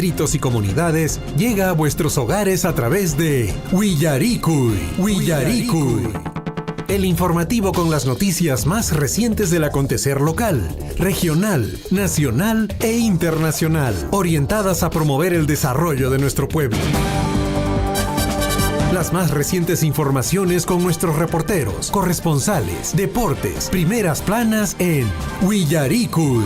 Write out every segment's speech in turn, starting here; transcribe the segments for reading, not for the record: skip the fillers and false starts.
distritos y comunidades llega a vuestros hogares a través de Willaricui. El informativo con las noticias más recientes del acontecer local, regional, nacional e internacional, orientadas a promover el desarrollo de nuestro pueblo. Las más recientes informaciones con nuestros reporteros, corresponsales, deportes, primeras planas en Willaricui.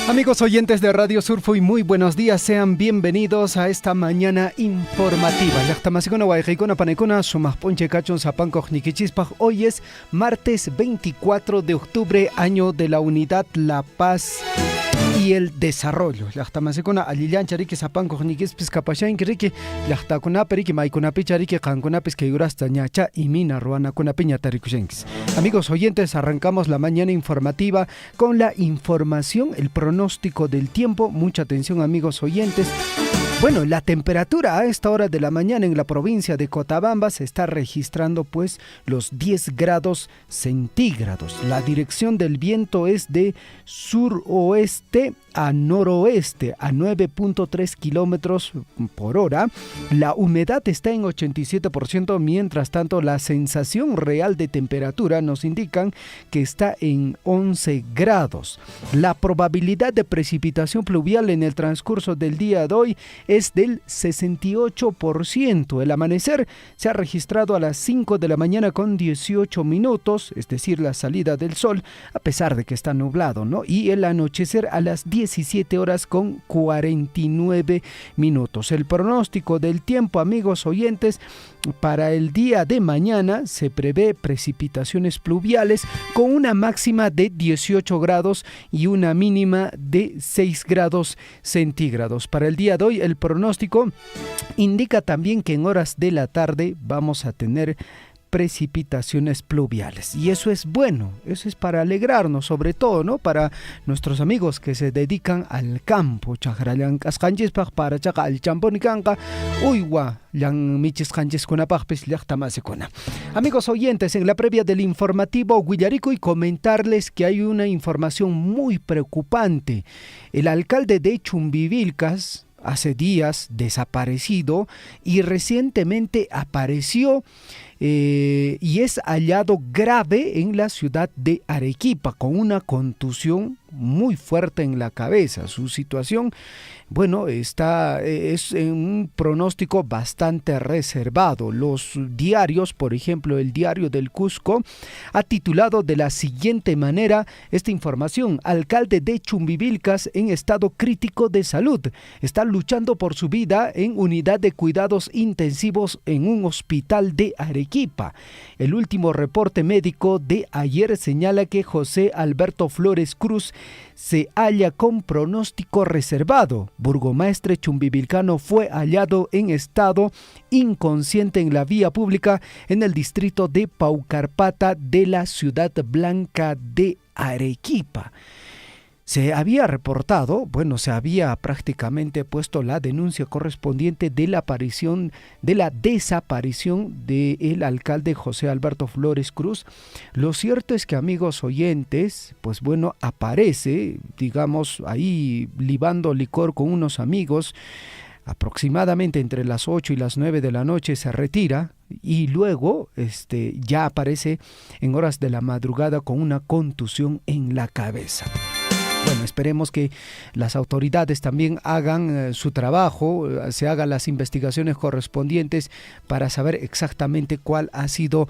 Amigos oyentes de Radio Surfo y muy buenos días, sean bienvenidos a esta mañana informativa. Hoy es martes 24 de octubre, año de la unidad, la paz y el desarrollo. Llaqtamasicuna allillanchariqui sapankuqniquispis kapashanki llaqtakunapi maykunapi chariqui qankunapis kaygurasta ñacha y mina ruanakunapi ñatarikushankis. Amigos oyentes, arrancamos la mañana informativa con la información, el pronóstico del tiempo. Mucha atención, amigos oyentes. Bueno, la temperatura a esta hora de la mañana en la provincia de Cochabamba se está registrando pues los 10 grados centígrados. La dirección del viento es de suroeste a noroeste a 9.3 kilómetros por hora. La humedad está en 87%, mientras tanto la sensación real de temperatura nos indican que está en 11 grados. La probabilidad de precipitación pluvial en el transcurso del día de hoy es del 68%. El amanecer se ha registrado a las 5 de la mañana con 18 minutos, es decir, la salida del sol, a pesar de que está nublado, ¿no? Y el anochecer a las 17 horas con 49 minutos. El pronóstico del tiempo, amigos oyentes, para el día de mañana se prevé precipitaciones pluviales con una máxima de 18 grados y una mínima de 6 grados centígrados. Para el día de hoy el pronóstico indica también que en horas de la tarde vamos a tener precipitaciones pluviales, y eso es bueno, eso es para alegrarnos, sobre todo, ¿no? Para nuestros amigos que se dedican al campo. Amigos oyentes, en la previa del informativo Willaricui, comentarles que hay una información muy preocupante. El alcalde de Chumbivilcas, hace días desaparecido y recientemente apareció y es hallado grave en la ciudad de Arequipa con una contusión muy fuerte en la cabeza. Su situación, bueno, es en un pronóstico bastante reservado. Los diarios, por ejemplo, el Diario del Cusco, ha titulado de la siguiente manera esta información: alcalde de Chumbivilcas en estado crítico de salud. Está luchando por su vida en unidad de cuidados intensivos en un hospital de Arequipa. El último reporte médico de ayer señala que José Alberto Flores Cruz se halla con pronóstico reservado. Burgomaestre chumbivilcano fue hallado en estado inconsciente en la vía pública en el distrito de Paucarpata de la Ciudad Blanca de Arequipa. Se había reportado, se había prácticamente puesto la denuncia correspondiente de la desaparición del alcalde José Alberto Flores Cruz. Lo cierto es que, amigos oyentes, aparece, digamos, ahí libando licor con unos amigos, aproximadamente entre las 8 y las 9 de la noche se retira y luego ya aparece en horas de la madrugada con una contusión en la cabeza. Bueno, esperemos que las autoridades también hagan su trabajo, se hagan las investigaciones correspondientes para saber exactamente cuál ha sido,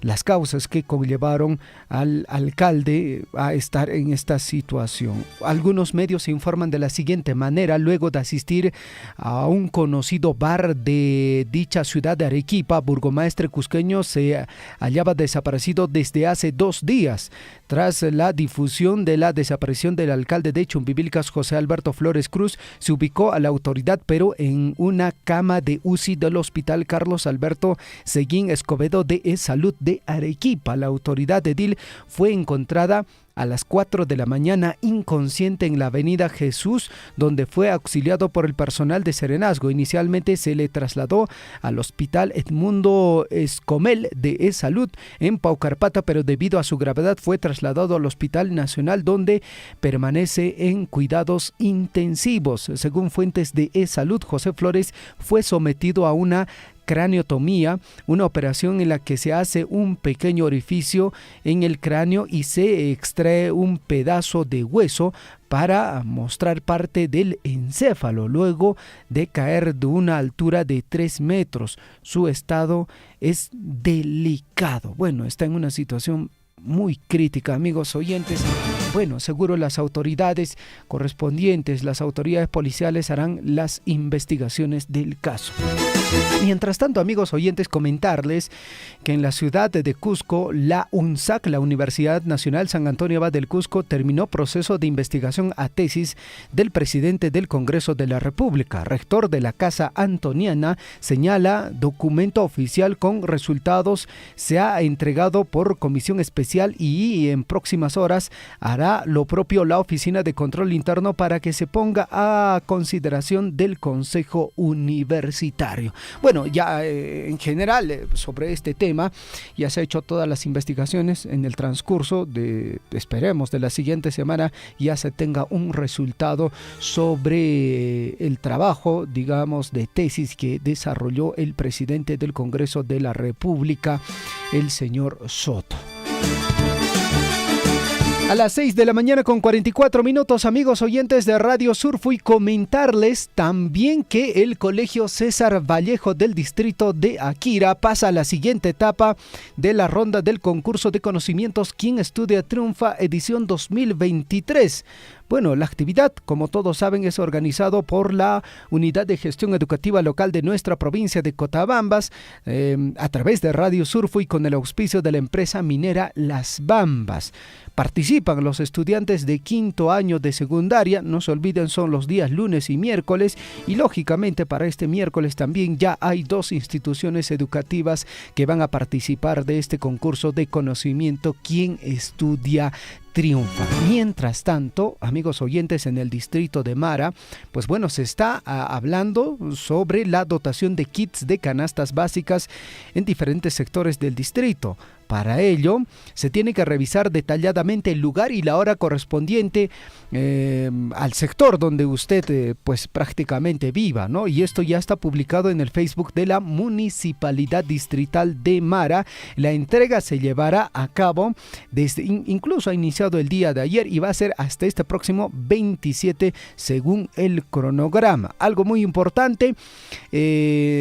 las causas que conllevaron al alcalde a estar en esta situación. Algunos medios informan de la siguiente manera: luego de asistir a un conocido bar de dicha ciudad de Arequipa, burgomaestre cusqueño se hallaba desaparecido desde hace 2 días. Tras la la difusión de la desaparición del alcalde de Chumbivilcas, José Alberto Flores Cruz, se ubicó a la autoridad, pero en una cama de UCI del Hospital Carlos Alberto Seguín Escobedo de Salud de Arequipa. La autoridad edil fue encontrada a las 4 de la mañana inconsciente en la avenida Jesús, donde fue auxiliado por el personal de Serenazgo. Inicialmente se le trasladó al Hospital Edmundo Escomel de Salud en Paucarpata, pero debido a su gravedad fue trasladado al Hospital Nacional, donde permanece en cuidados intensivos. Según fuentes de Salud, José Flores fue sometido a una craneotomía, una operación en la que se hace un pequeño orificio en el cráneo y se extrae un pedazo de hueso para mostrar parte del encéfalo, luego de caer de una altura de 3 metros. Su estado es delicado. Bueno, está en una situación muy crítica, amigos oyentes. Bueno, seguro las autoridades correspondientes, las autoridades policiales harán las investigaciones del caso. Mientras tanto, amigos oyentes, comentarles que en la ciudad de Cusco, la UNSAC, la Universidad Nacional San Antonio Abad del Cusco, terminó proceso de investigación a tesis del presidente del Congreso de la República. Rector de la Casa Antoniana señala documento oficial con resultados se ha entregado por comisión especial y en próximas horas hará lo propio la Oficina de Control Interno para que se ponga a consideración del Consejo Universitario. Bueno, ya en general sobre este tema ya se ha hecho todas las investigaciones. En el transcurso esperemos de la siguiente semana ya se tenga un resultado sobre el trabajo, digamos, de tesis que desarrolló el presidente del Congreso de la República, el señor Soto. A las 6 de la mañana con 44 minutos, amigos oyentes de Radio Sur, fui comentarles también que el Colegio César Vallejo del distrito de Akira pasa a la siguiente etapa de la ronda del concurso de conocimientos Quien Estudia Triunfa edición 2023. Bueno, la actividad, como todos saben, es organizado por la Unidad de Gestión Educativa Local de nuestra provincia de Cotabambas, a través de Radio Surfo y con el auspicio de la empresa minera Las Bambas. Participan los estudiantes de quinto año de secundaria, no se olviden, son los días lunes y miércoles, y lógicamente para este miércoles también ya hay 2 instituciones educativas que van a participar de este concurso de conocimiento Quien Estudia Triunfa. Mientras tanto, amigos oyentes, en el distrito de Mara, pues bueno, se está hablando sobre la dotación de kits de canastas básicas en diferentes sectores del distrito. Para ello, se tiene que revisar detalladamente el lugar y la hora correspondiente al sector donde usted pues prácticamente viva, ¿no? Y esto ya está publicado en el Facebook de la Municipalidad Distrital de Mara. La entrega se llevará a cabo incluso ha iniciado el día de ayer y va a ser hasta este próximo 27 según el cronograma. Algo muy importante,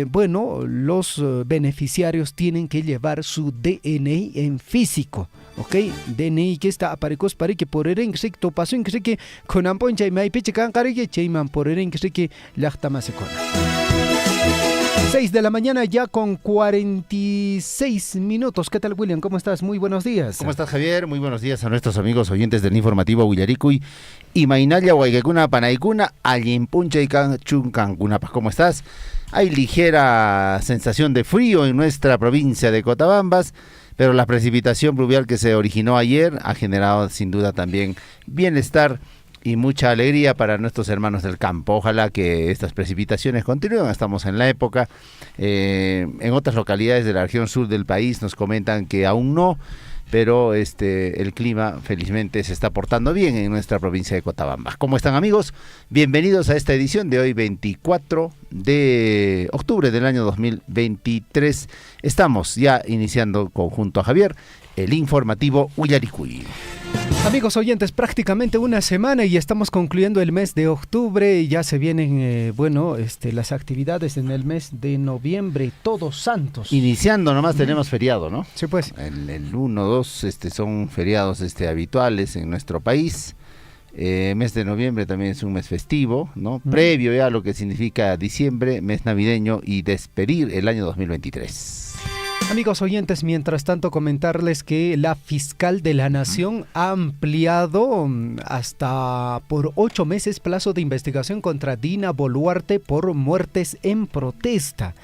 bueno, los beneficiarios tienen que llevar su DNI en físico, ¿ok? DNI que está aparecos para que por el que to paso en que con ampon chay mai piche kan que chayman por el que lachtama se con 6 de la mañana ya con 46 minutos. ¿Qué tal, William? ¿Cómo estás? Muy buenos días. ¿Cómo estás, Javier? Muy buenos días a nuestros amigos oyentes del informativo Huillaricui y Mainalla Guayquecuna Panaicuna Allimpuncha y Chuncancuna. ¿Cómo estás? Hay ligera sensación de frío en nuestra provincia de Cotabambas, pero la precipitación pluvial que se originó ayer ha generado sin duda también bienestar y mucha alegría para nuestros hermanos del campo. Ojalá que estas precipitaciones continúen. Estamos en la época. En otras localidades de la región sur del país nos comentan que aún no, pero el clima felizmente se está portando bien en nuestra provincia de Cotabambas. ¿Cómo están, amigos? Bienvenidos a esta edición de hoy 24 de octubre del año 2023. Estamos ya iniciando junto a Javier el informativo Huillaricui. Amigos oyentes, prácticamente una semana y estamos concluyendo el mes de octubre y ya se vienen, las actividades en el mes de noviembre, Todos Santos. Iniciando nomás tenemos feriado, ¿no? Sí, pues. El 1, 2 son feriados habituales en nuestro país. Mes de noviembre también es un mes festivo, ¿no? Previo ya a lo que significa diciembre, mes navideño y despedir el año 2023. Amigos oyentes, mientras tanto comentarles que la fiscal de la Nación ha ampliado hasta por 8 meses plazo de investigación contra Dina Boluarte por muertes en protesta.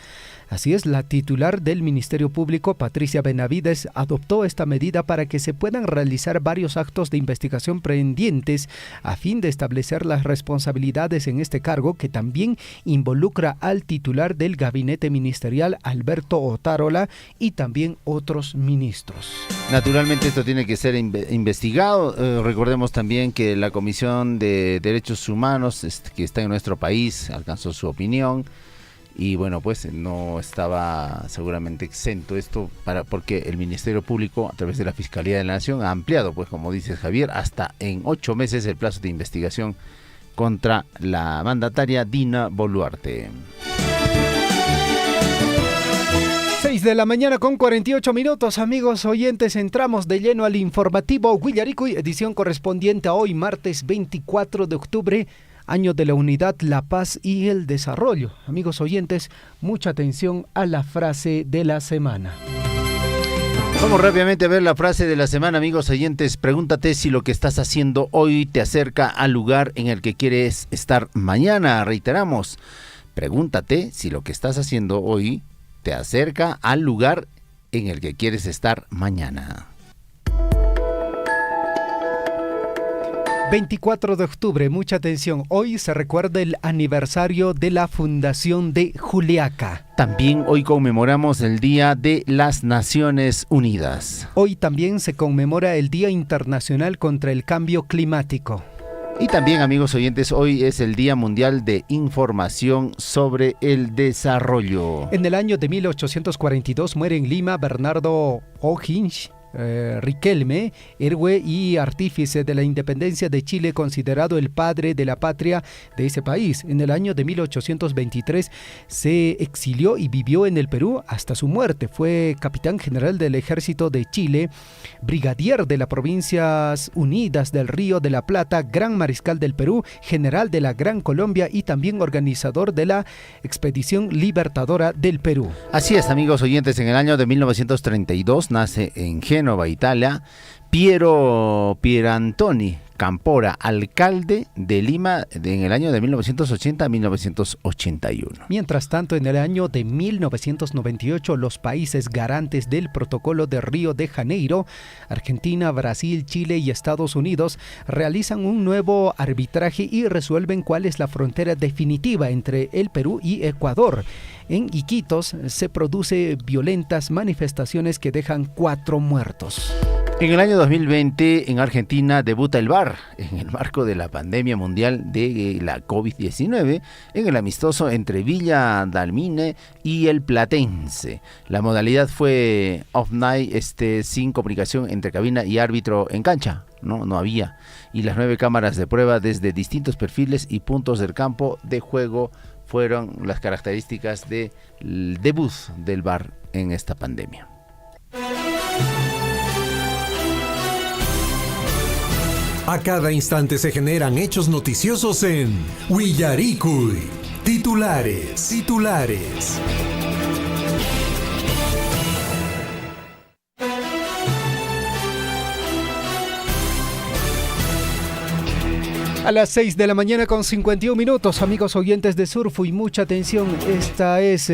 Así es, la titular del Ministerio Público, Patricia Benavides, adoptó esta medida para que se puedan realizar varios actos de investigación pendientes a fin de establecer las responsabilidades en este cargo, que también involucra al titular del gabinete ministerial, Alberto Otárola, y también otros ministros. Naturalmente esto tiene que ser investigado. Recordemos también que la Comisión de Derechos Humanos que está en nuestro país alcanzó su opinión. Y bueno, pues no estaba seguramente exento esto porque el Ministerio Público, a través de la Fiscalía de la Nación, ha ampliado, pues como dice Javier, hasta en 8 meses el plazo de investigación contra la mandataria Dina Boluarte. 6 de la mañana con 48 minutos, amigos oyentes, entramos de lleno al informativo Huillaricuy, edición correspondiente a hoy, martes 24 de octubre, año de la unidad, la paz y el desarrollo. Amigos oyentes, mucha atención a la frase de la semana. Vamos rápidamente a ver la frase de la semana, amigos oyentes. Pregúntate si lo que estás haciendo hoy te acerca al lugar en el que quieres estar mañana. Reiteramos, pregúntate si lo que estás haciendo hoy te acerca al lugar en el que quieres estar mañana. 24 de octubre, mucha atención. Hoy se recuerda el aniversario de la fundación de Juliaca. También hoy conmemoramos el Día de las Naciones Unidas. Hoy también se conmemora el Día Internacional contra el Cambio Climático. Y también, amigos oyentes, hoy es el Día Mundial de Información sobre el Desarrollo. En el año de 1842 muere en Lima Bernardo O'Higgins Riquelme, héroe y artífice de la independencia de Chile, considerado el padre de la patria de ese país. En el año de 1823 se exilió y vivió en el Perú hasta su muerte. Fue capitán general del Ejército de Chile, brigadier de las Provincias Unidas del Río de la Plata, gran mariscal del Perú, general de la Gran Colombia y también organizador de la Expedición Libertadora del Perú. Así es, amigos oyentes, en el año de 1932 nace en Génova, Italia, Piero Pierantoni Campora, alcalde de Lima en el año de 1980 a 1981. Mientras tanto, en el año de 1998, los países garantes del Protocolo de Río de Janeiro, Argentina, Brasil, Chile y Estados Unidos, realizan un nuevo arbitraje y resuelven cuál es la frontera definitiva entre el Perú y Ecuador. En Iquitos se producen violentas manifestaciones que dejan 4 muertos. En el año 2020, en Argentina, debuta el VAR en el marco de la pandemia mundial de la COVID-19 en el amistoso entre Villa Dálmine y el Platense. La modalidad fue off-night, sin comunicación entre cabina y árbitro en cancha. No había. Y las 9 cámaras de prueba desde distintos perfiles y puntos del campo de juego fueron las características del debut del VAR en esta pandemia. A cada instante se generan hechos noticiosos en Huillaricuy. Titulares. A las 6 de la mañana con 51 minutos, amigos oyentes de Surfo, y mucha atención, esta es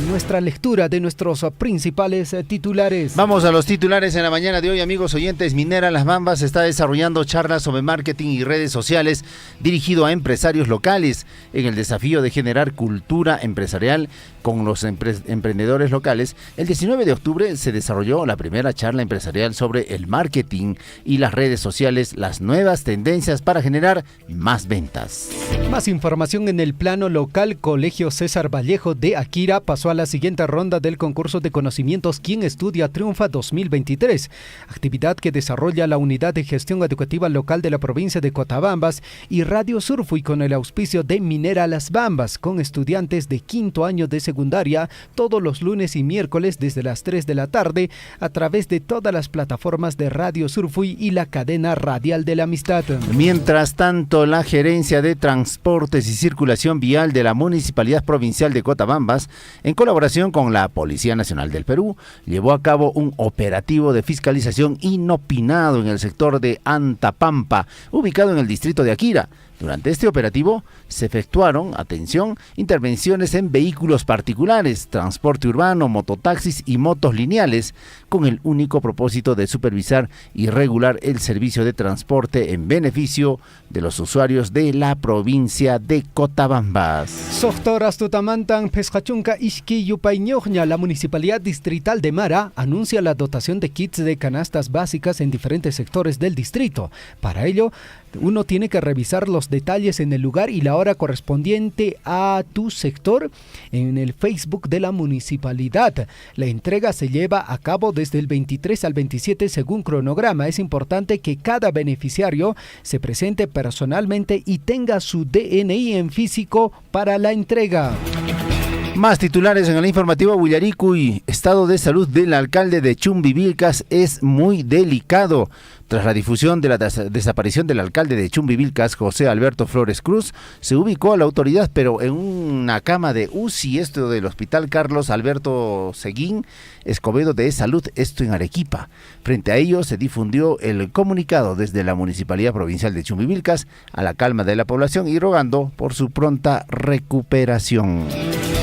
nuestra lectura de nuestros principales titulares. Vamos a los titulares en la mañana de hoy, amigos oyentes. Minera Las Bambas está desarrollando charlas sobre marketing y redes sociales dirigido a empresarios locales en el desafío de generar cultura empresarial con los emprendedores locales. El 19 de octubre se desarrolló la primera charla empresarial sobre el marketing y las redes sociales, las nuevas tendencias para generar más ventas. Más información en el plano local. Colegio César Vallejo de Akira pasó a la siguiente ronda del concurso de conocimientos Quien Estudia Triunfa 2023, actividad que desarrolla la Unidad de Gestión Educativa Local de la provincia de Cotabambas y Radio Surfo, y con el auspicio de Minera Las Bambas, con estudiantes de 5º año de secundaria, todos los lunes y miércoles desde las 3 de la tarde a través de todas las plataformas de Radio Surfo y la cadena radial de la amistad. Mientras tanto, tanto, la Gerencia de Transportes y Circulación Vial de la Municipalidad Provincial de Cotabambas, en colaboración con la Policía Nacional del Perú, llevó a cabo un operativo de fiscalización inopinado en el sector de Antapampa, ubicado en el distrito de Aquira. Durante este operativo se efectuaron, atención, intervenciones en vehículos particulares, transporte urbano, mototaxis y motos lineales, con el único propósito de supervisar y regular el servicio de transporte en beneficio de los usuarios de la provincia de Cotabambas. Soctoras Tutamantan, Pescachunca, Ishki, Yupayñoña, la Municipalidad Distrital de Mara anuncia la dotación de kits de canastas básicas en diferentes sectores del distrito. Para ello, uno tiene que revisar los detalles en el lugar y la hora correspondiente a tu sector en el Facebook de la municipalidad. La entrega se lleva a cabo desde el 23 al 27 según cronograma. Es importante que cada beneficiario se presente personalmente y tenga su DNI en físico para la entrega. Más titulares en el informativo Huillaricuy. Estado de salud del alcalde de Chumbivilcas es muy delicado. Tras la difusión de la desaparición del alcalde de Chumbivilcas, José Alberto Flores Cruz, se ubicó a la autoridad, pero en una cama de UCI, esto del Hospital Carlos Alberto Seguín Escobedo de Salud, esto en Arequipa. Frente a ello, se difundió el comunicado desde la Municipalidad Provincial de Chumbivilcas a la calma de la población y rogando por su pronta recuperación.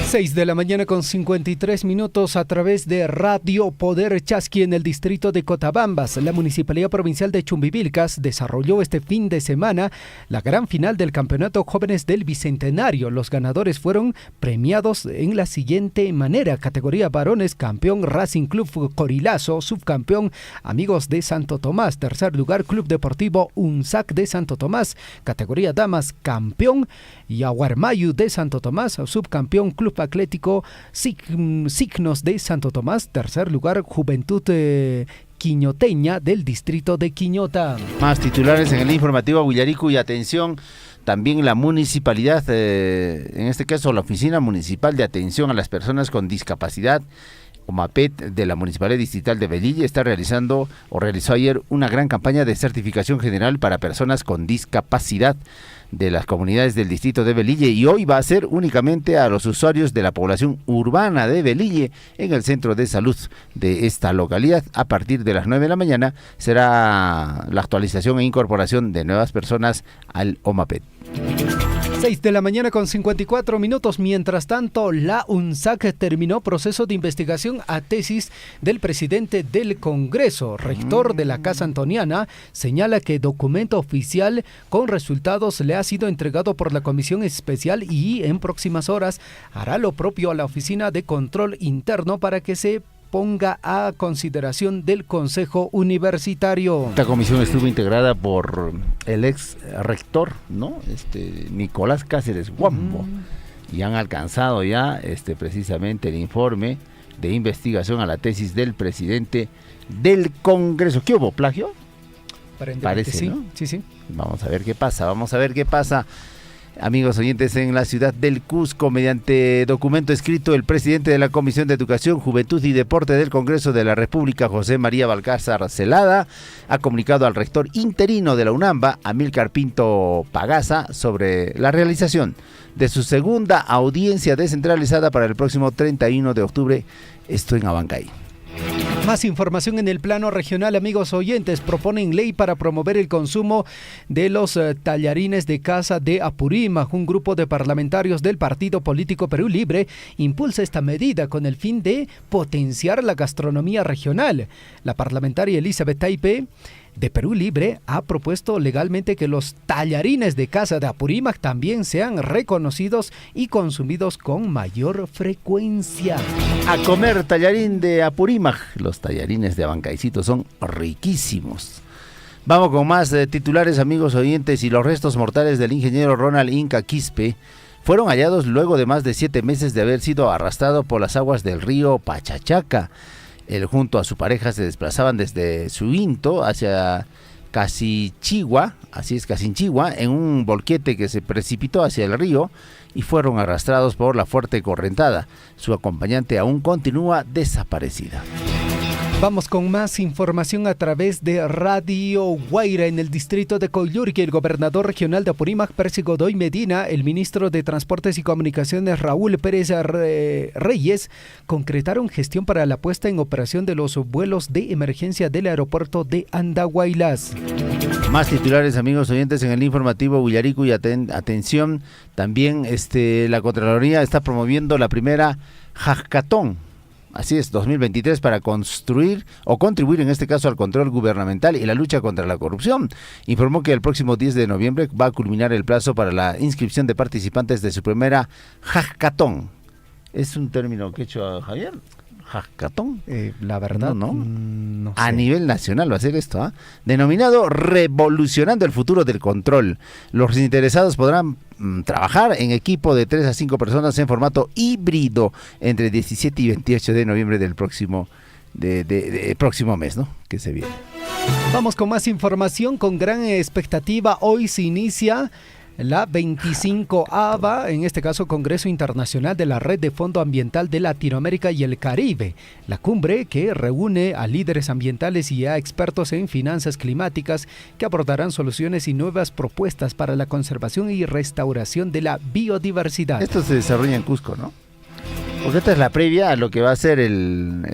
6 de la mañana con 53 minutos a través de Radio Poder Chasqui en el distrito de Cotabambas. La Municipalidad Provincial de Chumbivilcas desarrolló este fin de semana la gran final del Campeonato Jóvenes del Bicentenario. Los ganadores fueron premiados en la siguiente manera: categoría varones, campeón Racing Club Corilazo, subcampeón Amigos de Santo Tomás, tercer lugar Club Deportivo UNSAC de Santo Tomás, categoría damas, campeón Yaguarmayu de Santo Tomás, subcampeón Club Atlético Signos de Santo Tomás, tercer lugar Juventud Quiñoteña del distrito de Quiñota. Más titulares en el informativo Huillaricuy y atención, también la municipalidad, en este caso la Oficina Municipal de Atención a las Personas con Discapacidad, OMAPET, de la Municipalidad Distrital de Velille, realizó ayer una gran campaña de certificación general para personas con discapacidad de las comunidades del distrito de Velille, y hoy va a ser únicamente a los usuarios de la población urbana de Velille en el centro de salud de esta localidad. A partir de las 9 de la mañana será la actualización e incorporación de nuevas personas al OMAPET. 6 de la mañana con 54 minutos. Mientras tanto, la UNSAC terminó proceso de investigación a tesis del presidente del Congreso. Rector de la Casa Antoniana señala que documento oficial con resultados le ha sido entregado por la Comisión Especial y en próximas horas hará lo propio a la Oficina de Control Interno para que se ponga a consideración del Consejo Universitario. Esta comisión estuvo integrada por el ex rector, ¿no? Nicolás Cáceres Guambo, y han alcanzado ya precisamente el informe de investigación a la tesis del presidente del Congreso. ¿Qué hubo? ¿Plagio? Parece, sí, ¿no? Sí. Vamos a ver qué pasa. Amigos oyentes, en la ciudad del Cusco, mediante documento escrito, el presidente de la Comisión de Educación, Juventud y Deporte del Congreso de la República, José María Balcázar Celada, ha comunicado al rector interino de la UNAMBA, Amílcar Pinto Pagasa, sobre la realización de su segunda audiencia descentralizada para el próximo 31 de octubre, esto en Abancay. Más información en el plano regional, amigos oyentes. Proponen ley para promover el consumo de los tallarines de casa de Apurímac. Un grupo de parlamentarios del Partido Político Perú Libre impulsa esta medida con el fin de potenciar la gastronomía regional. La parlamentaria Elizabeth Taipe de Perú Libre ha propuesto legalmente que los tallarines de casa de Apurímac también sean reconocidos y consumidos con mayor frecuencia. A comer tallarín de Apurímac. Los tallarines de Abancaycito son riquísimos. Vamos con más titulares, amigos oyentes. Y los restos mortales del ingeniero Ronald Inca Quispe fueron hallados luego de más de 7 meses de haber sido arrastrado por las aguas del río Pachachaca. Él junto a su pareja se desplazaban desde Suinto hacia Casinchigua, en un volquete que se precipitó hacia el río y fueron arrastrados por la fuerte correntada. Su acompañante aún continúa desaparecida. Vamos con más información a través de Radio Guaira en el distrito de Coyurqui. El gobernador regional de Apurímac, Percy Godoy Medina, el ministro de Transportes y Comunicaciones, Raúl Pérez Reyes, concretaron gestión para la puesta en operación de los vuelos de emergencia del aeropuerto de Andahuaylas. Más titulares, amigos oyentes, en el informativo Huillarico y atención, también la Contraloría está promoviendo la primera Hackathon. Así es, 2023 para construir o contribuir en este caso al control gubernamental y la lucha contra la corrupción. Informó que el próximo 10 de noviembre va a culminar el plazo para la inscripción de participantes de su primera hackathon. ¿Es un término quechua, Javier? ¿Hackathon? La verdad, no sé. A nivel nacional va a ser esto, denominado Revolucionando el Futuro del Control. Los interesados podrán trabajar en equipo de 3 a 5 personas en formato híbrido entre 17 y 28 de noviembre del próximo próximo mes, ¿no? Que se viene. Vamos con más información con gran expectativa. Hoy se inicia la 25ª, en este caso Congreso Internacional de la Red de Fondo Ambiental de Latinoamérica y el Caribe. La cumbre que reúne a líderes ambientales y a expertos en finanzas climáticas que abordarán soluciones y nuevas propuestas para la conservación y restauración de la biodiversidad. Esto se desarrolla en Cusco, ¿no? Porque esta es la previa a lo que va a ser el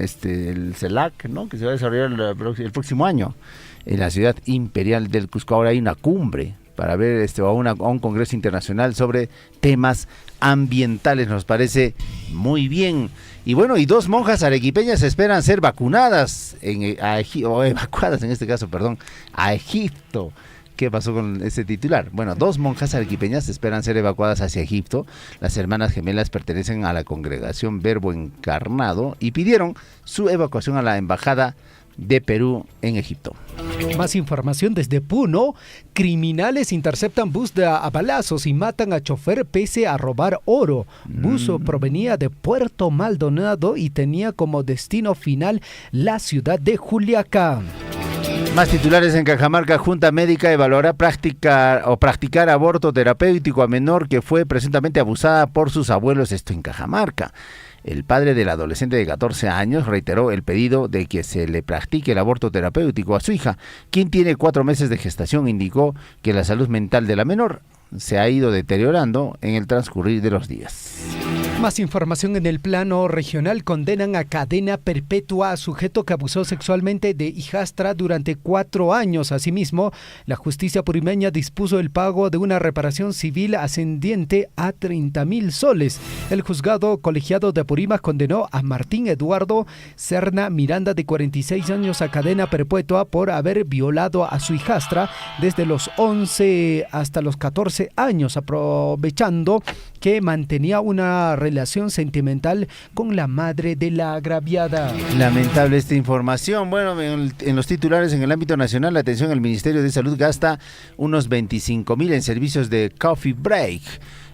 CELAC, ¿no? Que se va a desarrollar el próximo año en la ciudad imperial del Cusco. Ahora hay una cumbre para ver a un congreso internacional sobre temas ambientales. Nos parece muy bien. Y bueno, y 2 monjas arequipeñas esperan ser vacunadas evacuadas en este caso, a Egipto. ¿Qué pasó con ese titular? Bueno, 2 monjas arequipeñas esperan ser evacuadas hacia Egipto. Las hermanas gemelas pertenecen a la congregación Verbo Encarnado y pidieron su evacuación a la embajada de Perú en Egipto. Más información desde Puno. Criminales interceptan bus a balazos y matan a chofer pese a robar oro. Bus provenía de Puerto Maldonado y tenía como destino final la ciudad de Juliaca. Más titulares en Cajamarca. Junta médica evaluará practicar aborto terapéutico a menor que fue presuntamente abusada por sus abuelos. Esto en Cajamarca. El padre del adolescente de 14 años reiteró el pedido de que se le practique el aborto terapéutico a su hija, quien tiene 4 meses de gestación. Indicó que la salud mental de la menor se ha ido deteriorando en el transcurrir de los días. Más información en el plano regional. Condenan a cadena perpetua a sujeto que abusó sexualmente de hijastra durante 4 años. Asimismo, la justicia purimeña dispuso el pago de una reparación civil ascendiente a 30.000 soles. El juzgado colegiado de Apurímac condenó a Martín Eduardo Serna Miranda, de 46 años, a cadena perpetua por haber violado a su hijastra desde los 11 hasta los 14 años, aprovechando que mantenía una relación sentimental con la madre de la agraviada. Lamentable esta información. Bueno, en los titulares en el ámbito nacional, la atención, el Ministerio de Salud gasta unos 25.000 en servicios de coffee break,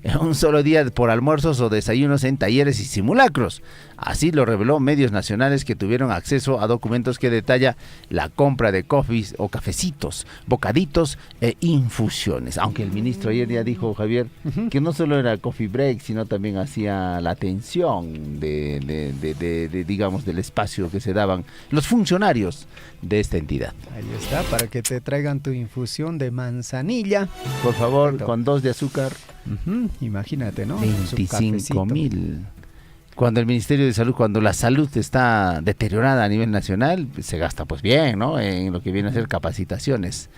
en un solo día por almuerzos o desayunos en talleres y simulacros. Así lo reveló medios nacionales que tuvieron acceso a documentos que detalla la compra de coffees o cafecitos, bocaditos e infusiones. Aunque el ministro ayer ya dijo, Javier, que no solo era coffee break, sino también hacía la atención digamos, del espacio que se daban los funcionarios de esta entidad. Ahí está, para que te traigan tu infusión de manzanilla. Por favor, con 2 de azúcar. Imagínate, ¿no? 25.000. Cuando el Ministerio de Salud, cuando la salud está deteriorada a nivel nacional, se gasta pues bien, ¿no? En lo que viene a ser capacitaciones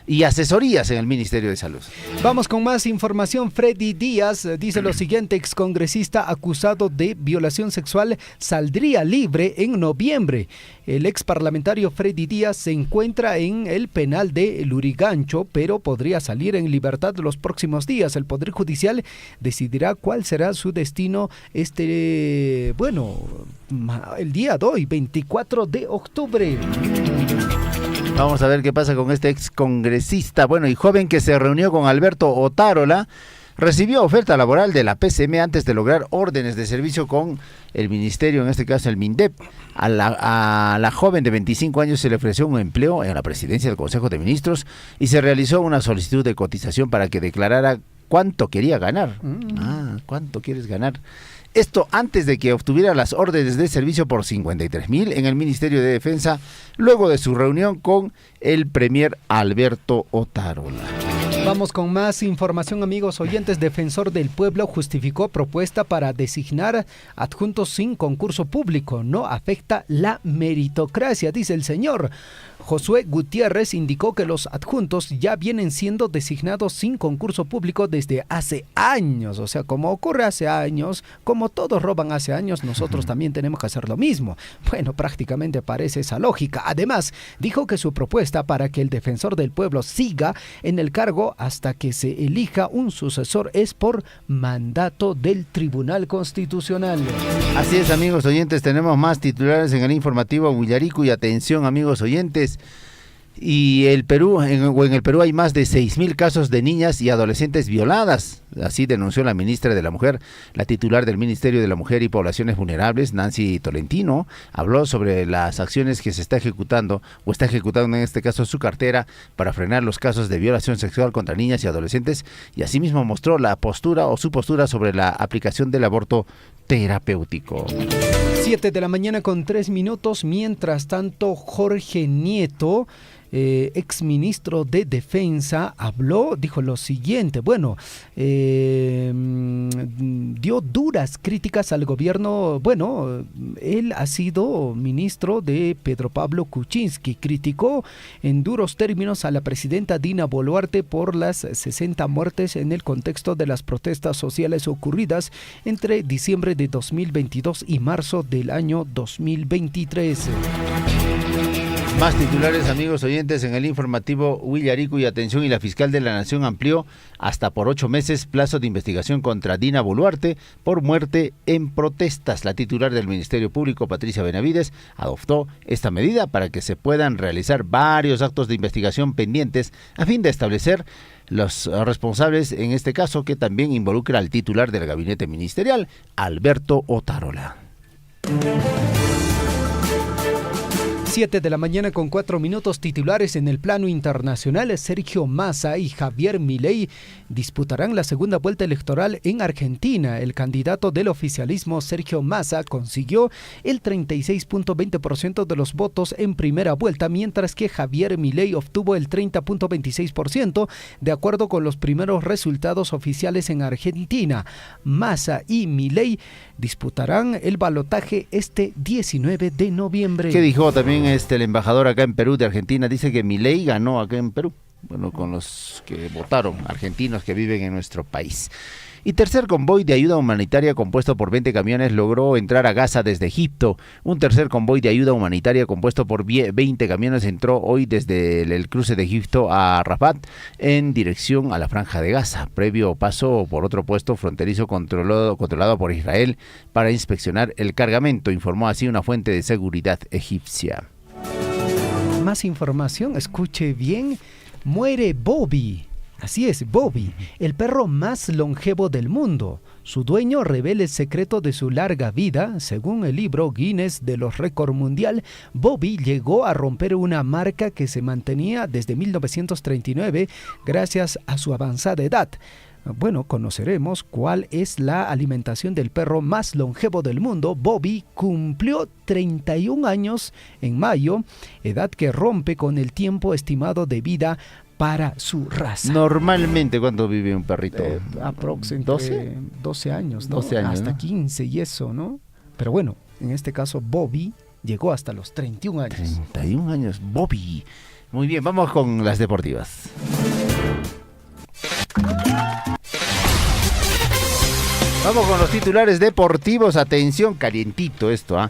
y asesorías en el Ministerio de Salud. Vamos con más información. Freddy Díaz dice lo siguiente: excongresista acusado de violación sexual saldría libre en noviembre. El ex parlamentario Freddy Díaz se encuentra en el penal de Lurigancho, pero podría salir en libertad los próximos días. El Poder Judicial decidirá cuál será su destino el día de hoy, 24 de octubre. Vamos a ver qué pasa con este ex congresista. Bueno, y joven que se reunió con Alberto Otárola recibió oferta laboral de la PCM antes de lograr órdenes de servicio con el ministerio, en este caso el MINDEP. A la joven de 25 años se le ofreció un empleo en la presidencia del Consejo de Ministros y se realizó una solicitud de cotización para que declarara cuánto quería ganar. ¿Cuánto quieres ganar? Esto antes de que obtuviera las órdenes de servicio por 53.000 en el Ministerio de Defensa, luego de su reunión con el premier Alberto Otárola. Vamos con más información, amigos oyentes. Defensor del Pueblo justificó propuesta para designar adjuntos sin concurso público. No afecta la meritocracia, dice el señor. Josué Gutiérrez indicó que los adjuntos ya vienen siendo designados sin concurso público desde hace años. O sea, como ocurre hace años, como todos roban hace años, nosotros también tenemos que hacer lo mismo. Bueno, prácticamente parece esa lógica. Además, dijo que su propuesta para que el defensor del pueblo siga en el cargo hasta que se elija un sucesor es por mandato del Tribunal Constitucional. Así es, amigos oyentes, tenemos más titulares en el informativo Huillarico y atención, amigos oyentes. Y en el Perú hay más de 6.000 casos de niñas y adolescentes violadas. Así denunció la ministra de la Mujer. La titular del Ministerio de la Mujer y Poblaciones Vulnerables, Nancy Tolentino, habló sobre las acciones que se está ejecutando en este caso su cartera para frenar los casos de violación sexual contra niñas y adolescentes, y asimismo mostró su postura sobre la aplicación del aborto terapéutico. 7 de la mañana con 3 minutos. Mientras tanto, Jorge Nieto, exministro de Defensa, dijo lo siguiente. Dio duras críticas al gobierno. Él ha sido ministro de Pedro Pablo Kuczynski. Criticó en duros términos a la presidenta Dina Boluarte por las 60 muertes en el contexto de las protestas sociales ocurridas entre diciembre de 2022 y marzo del año 2023. Más titulares, amigos oyentes, en el informativo Huillarico y atención. Y la fiscal de la Nación amplió hasta por 8 meses plazo de investigación contra Dina Boluarte por muerte en protestas. La titular del Ministerio Público, Patricia Benavides, adoptó esta medida para que se puedan realizar varios actos de investigación pendientes a fin de establecer los responsables, en este caso que también involucra al titular del gabinete ministerial, Alberto Otárola. 7 de la mañana con 4 minutos. Titulares en el plano internacional. Sergio Massa y Javier Milei disputarán la segunda vuelta electoral en Argentina. El candidato del oficialismo, Sergio Massa, consiguió el 36.20% de los votos en primera vuelta, mientras que Javier Milei obtuvo el 30.26%, de acuerdo con los primeros resultados oficiales en Argentina. Massa y Milei disputarán el balotaje este 19 de noviembre. ¿Qué dijo también el embajador acá en Perú de Argentina? Dice que Milei ganó acá en Perú, con los que votaron, argentinos que viven en nuestro país. Y tercer convoy de ayuda humanitaria compuesto por 20 camiones logró entrar a Gaza desde Egipto. Un tercer convoy de ayuda humanitaria compuesto por 20 camiones entró hoy desde el cruce de Egipto a Rafat en dirección a la Franja de Gaza, previo paso por otro puesto fronterizo controlado por Israel para inspeccionar el cargamento, informó así una fuente de seguridad egipcia. Más información, escuche bien. Muere Bobby. Así es, Bobby, el perro más longevo del mundo. Su dueño revela el secreto de su larga vida. Según el libro Guinness de los récords mundial, Bobby llegó a romper una marca que se mantenía desde 1939 gracias a su avanzada edad. Conoceremos cuál es la alimentación del perro más longevo del mundo. Bobby cumplió 31 años en mayo, edad que rompe con el tiempo estimado de vida para su raza. Normalmente, ¿cuánto vive un perrito? Aproximadamente 12 años, ¿no? 12 años, hasta ¿no? 15 y eso, ¿no? Pero bueno, en este caso Bobby llegó hasta los 31 años. 31 años, Bobby. Muy bien, vamos con las deportivas. Vamos con los titulares deportivos. Atención, calientito esto, la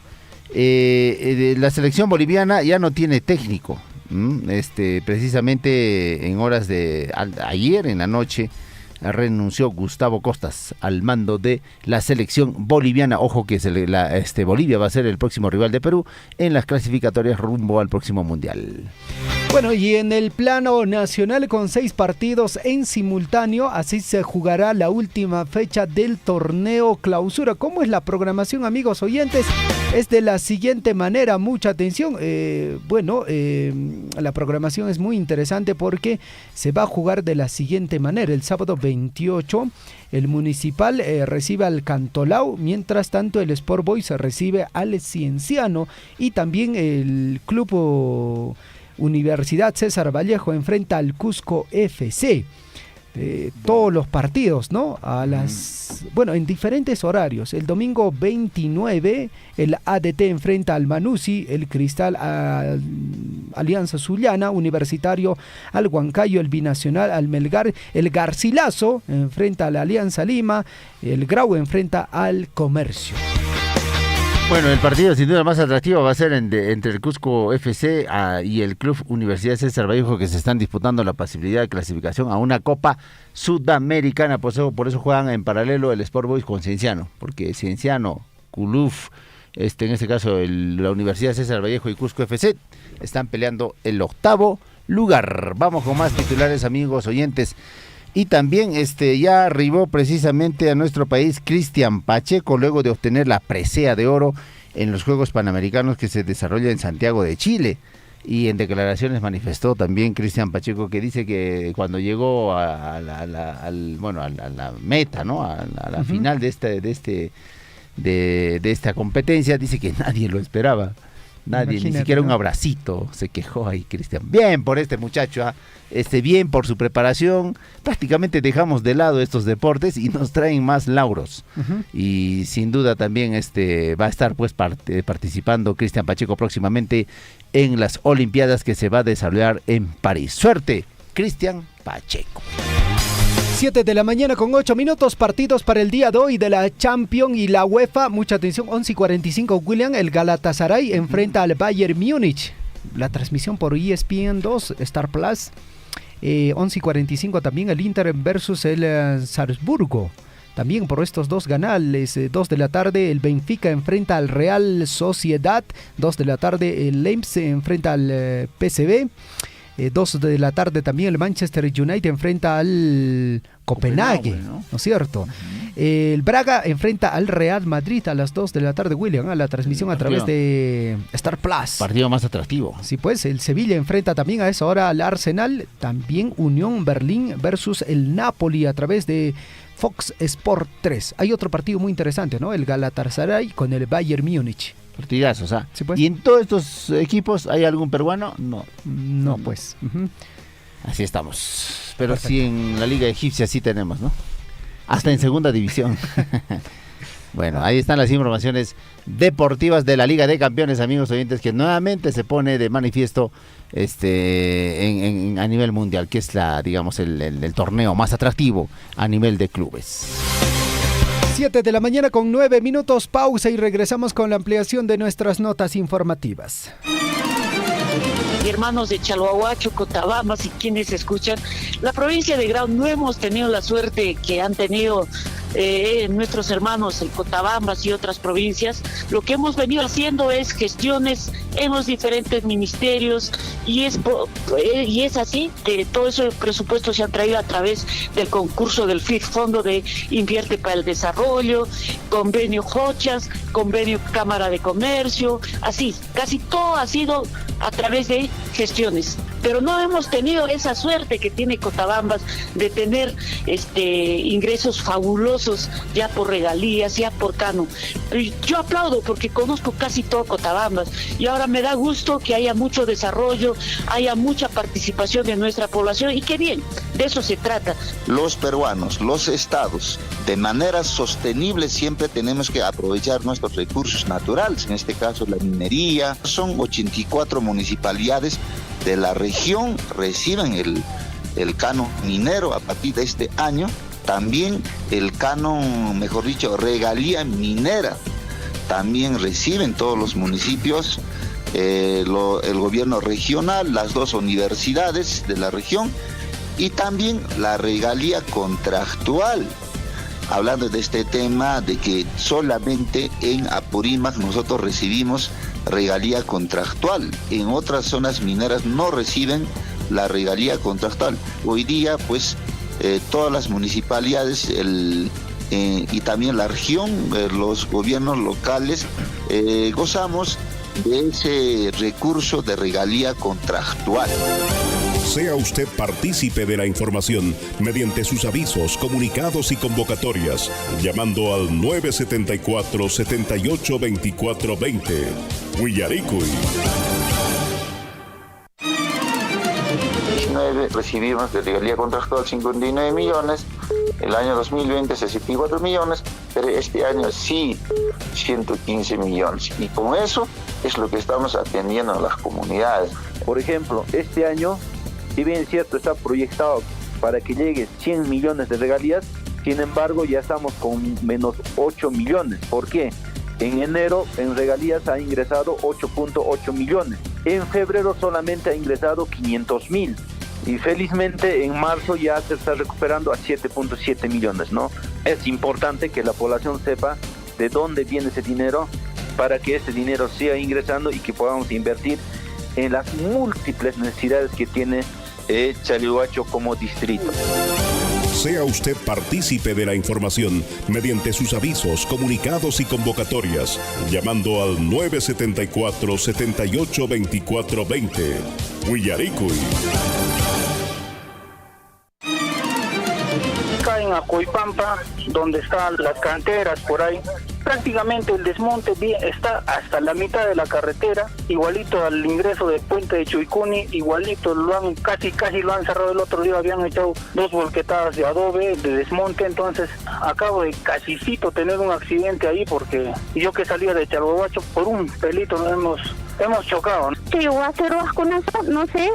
selección boliviana ya no tiene técnico. Precisamente en horas de ayer en la noche renunció Gustavo Costas al mando de la selección boliviana. Ojo que Bolivia va a ser el próximo rival de Perú en las clasificatorias rumbo al próximo mundial. Bueno, y en el plano nacional con 6 partidos en simultáneo, así se jugará la última fecha del torneo clausura. ¿Cómo es la programación, amigos oyentes? Es de la siguiente manera, mucha atención. La programación es muy interesante porque se va a jugar de la siguiente manera. El sábado 28, el Municipal recibe al Cantolao, mientras tanto el Sport Boys recibe al Cienciano y también el Club Universidad César Vallejo enfrenta al Cusco FC. Todos los partidos, ¿no? En diferentes horarios. El domingo 29, el ADT enfrenta al Manusi, el Cristal a Alianza Zuliana, Universitario al Huancayo, el Binacional al Melgar, el Garcilaso enfrenta a la Alianza Lima, el Grau enfrenta al Comercio. Bueno, el partido sin duda más atractivo va a ser entre el Cusco FC y el Club Universidad César Vallejo, que se están disputando la posibilidad de clasificación a una Copa Sudamericana. Por eso juegan en paralelo el Sport Boys con Cienciano, porque Cienciano, Culuf, en este caso la Universidad César Vallejo y Cusco FC están peleando el 8º lugar. Vamos con más titulares, amigos oyentes. Y también ya arribó precisamente a nuestro país Cristian Pacheco, luego de obtener la presea de oro en los Juegos Panamericanos que se desarrollan en Santiago de Chile. Y en declaraciones manifestó también Cristian Pacheco, que dice que cuando llegó a la meta, ¿no? a la final de esta competencia, dice que nadie lo esperaba. Nadie, ni siquiera un abracito se quejó ahí, Cristian. Bien por este muchacho, bien por su preparación. Prácticamente dejamos de lado estos deportes y nos traen más lauros. Y sin duda también va a estar pues participando Cristian Pacheco próximamente en las Olimpiadas que se va a desarrollar en París. Suerte, Cristian Pacheco. 7 de la mañana con 8 minutos, partidos para el día de hoy de la Champions y la UEFA. Mucha atención, 11:45, William, el Galatasaray enfrenta al Bayern Múnich. La transmisión por ESPN 2, Star Plus. 11:45 también el Inter versus el Salzburgo. También por estos dos canales, 2 de la tarde el Benfica enfrenta al Real Sociedad. 2 de la tarde el Leipzig enfrenta al PSV. 2 de la tarde también el Manchester United enfrenta al Copenhague, ¿no es cierto? El Braga enfrenta al Real Madrid a las 2 de la tarde, William, la transmisión a través de Star Plus. Partido más atractivo. Sí, pues, el Sevilla enfrenta también a esa hora al Arsenal, también Unión Berlín versus el Napoli a través de Fox Sport 3. Hay otro partido muy interesante, ¿no? El Galatasaray con el Bayern Múnich. Partidazos, ¿ah? Sí, pues. ¿Y en todos estos equipos hay algún peruano? No, pues. Así estamos. Pero Perfecto. sí en la Liga Egipcia sí tenemos, ¿no? Hasta en segunda división. Bueno, ahí están las informaciones deportivas de la Liga de Campeones, amigos oyentes, que nuevamente se pone de manifiesto a nivel mundial, que es el torneo más atractivo a nivel de clubes. 7 de la mañana con 9 minutos, pausa y regresamos con la ampliación de nuestras notas informativas. Hermanos de Chalhuahuacho, Cochabamba, y quienes escuchan, la provincia de Grau no hemos tenido la suerte que han tenido nuestros hermanos en Cochabamba y otras provincias. Lo que hemos venido haciendo es gestiones en los diferentes ministerios y es así que todo ese presupuesto se ha traído a través del concurso del FID, Fondo de Invierte para el Desarrollo, convenio Jochas, convenio Cámara de Comercio, así, casi todo ha sido a través de gestiones, pero no hemos tenido esa suerte que tiene Cotabambas de tener ingresos fabulosos ya por regalías, ya por cano. Yo aplaudo porque conozco casi todo Cotabambas y ahora me da gusto que haya mucho desarrollo, haya mucha participación de nuestra población y qué bien, de eso se trata. Los peruanos, los estados, de manera sostenible siempre tenemos que aprovechar nuestros recursos naturales, en este caso la minería. Son 84 municipalidades de la región reciben el canon minero a partir de este año. También el canon, mejor dicho, regalía minera, también reciben todos los municipios, el gobierno regional, las 2 universidades de la región y también la regalía contractual. hablando de este tema de que solamente en Apurímac nosotros recibimos regalía contractual. En otras zonas mineras no reciben la regalía contractual. Hoy día, pues, todas las municipalidades y también la región, los gobiernos locales, gozamos de ese recurso de regalía contractual. Sea usted partícipe de la información mediante sus avisos, comunicados y convocatorias, llamando al 974-782420. Huillaricui. Recibimos de regalía contractual 59 millones, el año 2020 64 millones, pero este año sí 115 millones. Y con eso es lo que estamos atendiendo a las comunidades. Por ejemplo, este año, si bien es cierto, está proyectado para que llegue 100 millones de regalías, sin embargo ya estamos con menos 8 millones. ¿Por qué? En enero en regalías ha ingresado 8.8 millones. En febrero solamente ha ingresado 500.000. Y felizmente en marzo ya se está recuperando a 7.7 millones, ¿no? Es importante que la población sepa de dónde viene ese dinero para que ese dinero siga ingresando y que podamos invertir en las múltiples necesidades que tiene Chalhuacho como distrito. Sea usted partícipe de la información mediante sus avisos, comunicados y convocatorias, llamando al 974-782420. Huillaricui. Acá en Acoipampa, donde están las canteras por ahí, prácticamente el desmonte está hasta la mitad de la carretera, igualito al ingreso del puente de Chuicuni, igualito casi lo han cerrado. El otro día habían echado 2 volquetadas de adobe de desmonte, entonces acabo de casicito tener un accidente ahí porque yo que salía de Chalhuacho por un pelito hemos chocado. Sí, voy a hacer con eso, no sé,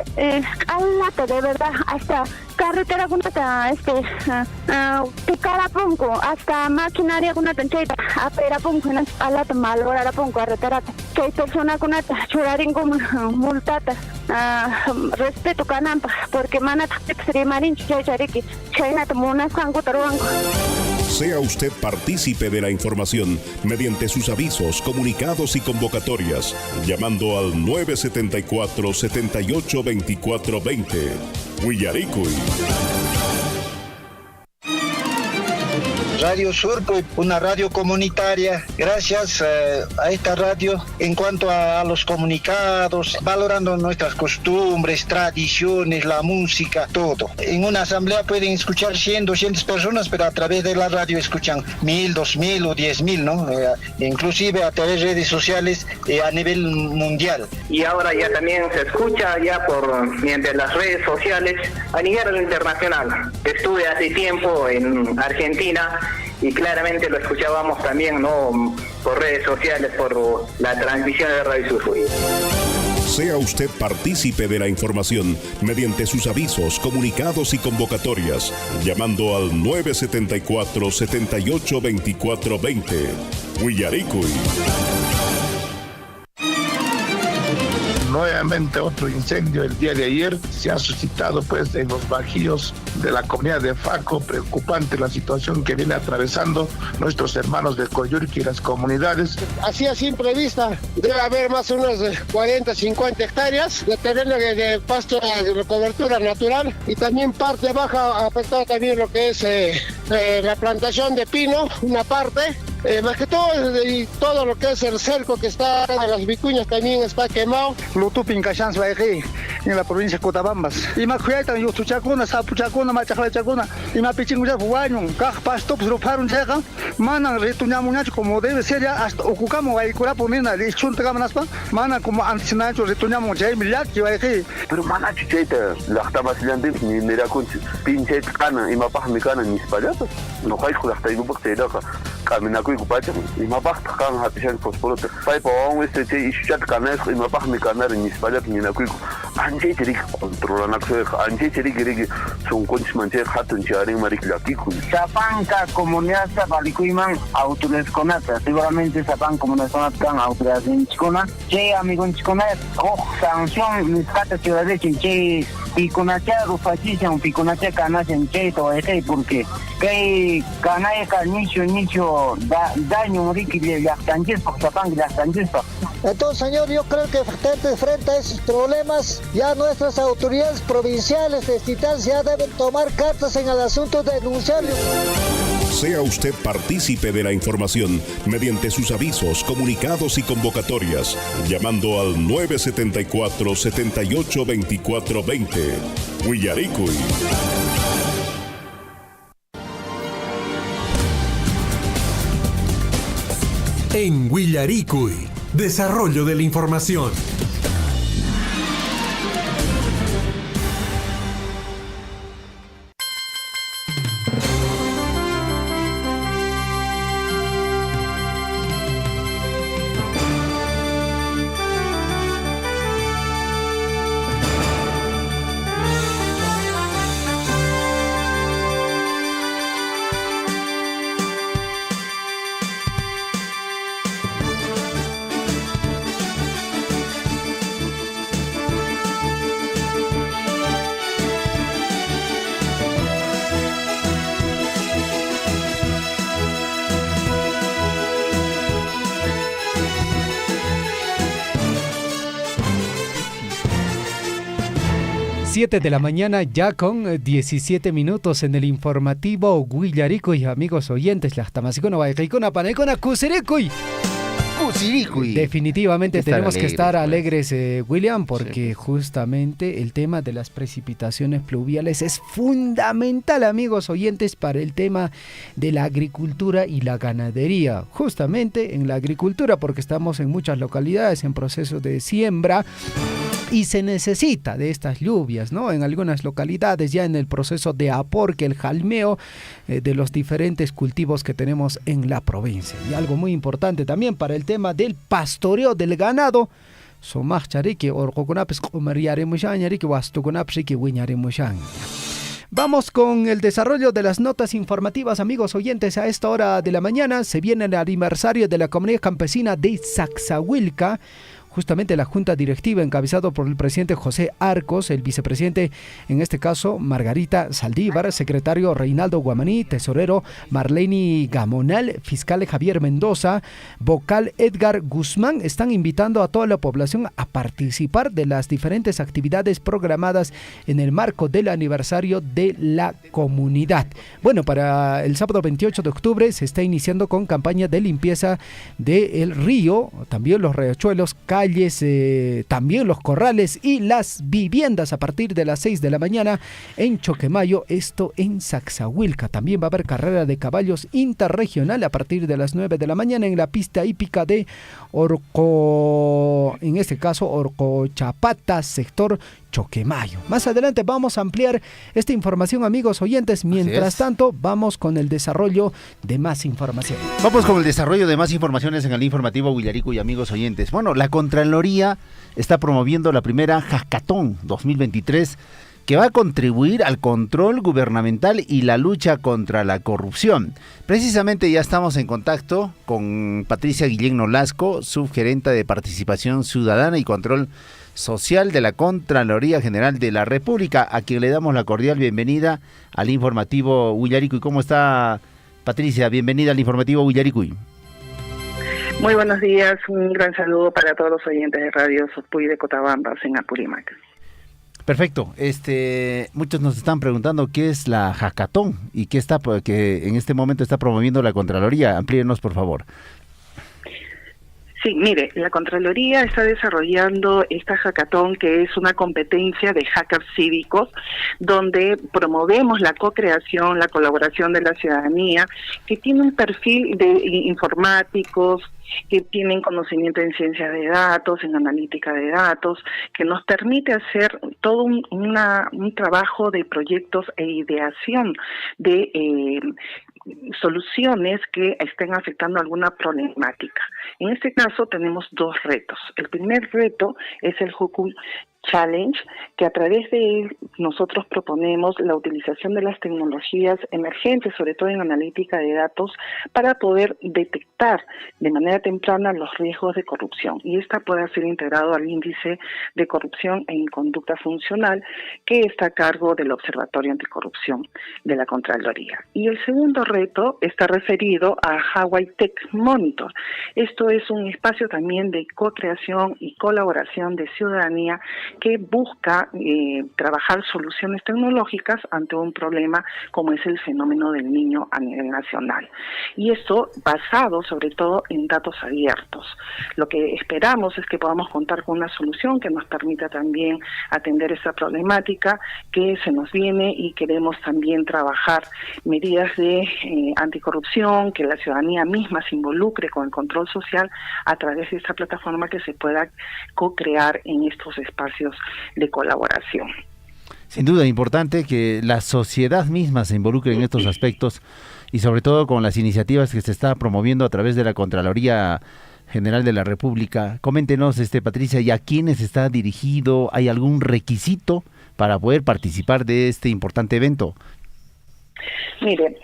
alata de verdad, hasta carretera con Tikarapunku, hasta maquinaria con Aperapunku, alata malorarapunku, carretera, que hay personas con churarin como multata, respeto canampa, porque manata marin chayariki, chaynata munas kangutarwango. Sea usted partícipe de la información mediante sus avisos, comunicados y convocatorias, llamando al 974-782420. Huillaricui. Radio Sur, pues, una radio comunitaria. Gracias a esta radio, en cuanto a los comunicados, valorando nuestras costumbres, tradiciones, la música, todo. En una asamblea pueden escuchar 100, 200 personas, pero a través de la radio escuchan 1000, 2000 o 10.000, ¿no? Inclusive a través de redes sociales a nivel mundial. Y ahora ya también se escucha mediante las redes sociales a nivel internacional. Estuve hace tiempo en Argentina y claramente lo escuchábamos también, ¿no?, por redes sociales, por la transmisión de Radio Sur. Sea usted partícipe de la información mediante sus avisos, comunicados y convocatorias, llamando al 974-782420. Huillaricui. Nuevamente otro incendio el día de ayer se ha suscitado pues en los bajíos de la comunidad de Faco. Preocupante la situación que viene atravesando nuestros hermanos de Coyurqui y las comunidades. Así a simple vista debe haber más o menos 40, 50 hectáreas de terreno de pasto de cobertura natural, y también parte baja afectada también lo que es la plantación de pino, una parte. Más que todo, y todo lo que es el cerco que está en las vicuñas también está quemado. Lutupin Cachans Baiji, en la provincia de Cotabambas. Y más cuidan, yo tuchacuna, sapuchacuna, machaclachacuna, y más pichinguya, guayun, cajpasto, pues lo paran checa, manan retuñamuñacho como debe ser ya, hasta ocucamos ahí cura pomina, y chuntacamanaspa, manan como antes nacho retuñamos ya, milaki baiji. Pero manacho cheta, la tabasilantin, ni miracun, pinche cana, y mapaj mi cana, ni spallata, no hay con la taibuc te da, caminacu. Y mapaj kan hatishan pospolote pai pawang este che ishat kanas y mapaj mi kanar ni spalak ni nakuiko anje chiri controla nakse anje chiri giri son conch manche hatun charing marik lakiku Sapanca comunidad sabalikuiman autores conata seguramente sapan comunidad kan autores en chicona che amigo en chicona sanción mis cata ciudad de che picunacha rufachishan, picunacha canachan cheto, porque que canaya nicho daño riqui de lactanjespa, zapang lactanjespa. Entonces, señor, yo creo que frente a esos problemas, ya nuestras autoridades provinciales, distritales, ya deben tomar cartas en el asunto de denunciarlo. Sea usted partícipe de la información mediante sus avisos, comunicados y convocatorias, llamando al 974-782420. Huillaricuy. En Huillaricuy, desarrollo de la información. Siete de la mañana ya con 17 minutos en el informativo Huillaricuy, amigos oyentes, las tamasicona, baikona, panaicona, cusiricuy. Definitivamente tenemos que estar alegres, William, porque justamente el tema de las precipitaciones pluviales es fundamental, amigos oyentes, para el tema de la agricultura y la ganadería. Justamente en la agricultura, porque estamos en muchas localidades en proceso de siembra y se necesita de estas lluvias, ¿no? En algunas localidades ya en el proceso de aporque, el jalmeo de los diferentes cultivos que tenemos en la provincia. Y algo muy importante también para el tema del pastoreo del ganado. Vamos con el desarrollo de las notas informativas, amigos oyentes. A esta hora de la mañana se viene el aniversario de la comunidad campesina de Saxahuilca. Justamente la junta directiva encabezado por el presidente José Arcos, el vicepresidente, en este caso Margarita Saldívar, secretario Reinaldo Guamaní, tesorero Marlene Gamonal, fiscal Javier Mendoza, vocal Edgar Guzmán, están invitando a toda la población a participar de las diferentes actividades programadas en el marco del aniversario de la comunidad. Bueno, para el sábado 28 de octubre se está iniciando con campaña de limpieza del río, también los riachuelos, calles, también los corrales y las viviendas a partir de las 6 de la mañana en Choquemayo, esto en Saxahuilca. También va a haber carrera de caballos interregional a partir de las 9 de la mañana en la pista hípica de en este caso Orcochapata, sector Choquemayo. Más adelante vamos a ampliar esta información, amigos oyentes. Mientras tanto, vamos con el desarrollo de más información. Vamos con el desarrollo de más informaciones en el informativo Huillaricuy, amigos oyentes. Bueno, la Contraloría está promoviendo la primera Hackathon 2023 que va a contribuir al control gubernamental y la lucha contra la corrupción. Precisamente ya estamos en contacto con Patricia Guillén Nolasco, subgerenta de Participación Ciudadana y Control Social de la Contraloría General de la República, a quien le damos la cordial bienvenida al informativo Huillaricuy. ¿Cómo está, Patricia? Bienvenida al informativo Huillaricuy. Muy buenos días, un gran saludo para todos los oyentes de Radio Sospuy de Cotabambas en Apurímac. Perfecto. Muchos nos están preguntando qué es la Hackathon y que en este momento está promoviendo la Contraloría. Amplíenos, por favor. Sí, mire, la Contraloría está desarrollando esta hackathon, que es una competencia de hackers cívicos, donde promovemos la co-creación, la colaboración de la ciudadanía, que tiene un perfil de informáticos, que tienen conocimiento en ciencia de datos, en analítica de datos, que nos permite hacer todo un trabajo de proyectos e ideación de soluciones que estén afectando alguna problemática. En este caso tenemos dos retos. El primer reto es el Juku Challenge, que a través de él nosotros proponemos la utilización de las tecnologías emergentes, sobre todo en analítica de datos, para poder detectar de manera temprana los riesgos de corrupción. Y esta puede ser integrado al índice de corrupción e inconducta funcional que está a cargo del Observatorio Anticorrupción de la Contraloría. Y el segundo reto está referido a Hawaii Tech Monitor. Esto es un espacio también de co-creación y colaboración de ciudadanía que busca trabajar soluciones tecnológicas ante un problema como es el fenómeno del niño a nivel nacional. Y esto basado sobre todo en datos abiertos. Lo que esperamos es que podamos contar con una solución que nos permita también atender esa problemática que se nos viene, y queremos también trabajar medidas de anticorrupción, que la ciudadanía misma se involucre con el control social a través de esta plataforma que se pueda co-crear en estos espacios de colaboración. Sin duda, importante que la sociedad misma se involucre en estos aspectos y sobre todo con las iniciativas que se está promoviendo a través de la Contraloría General de la República. Coméntenos, Patricia, ¿y a quiénes está dirigido? ¿Hay algún requisito para poder participar de este importante evento? Mire,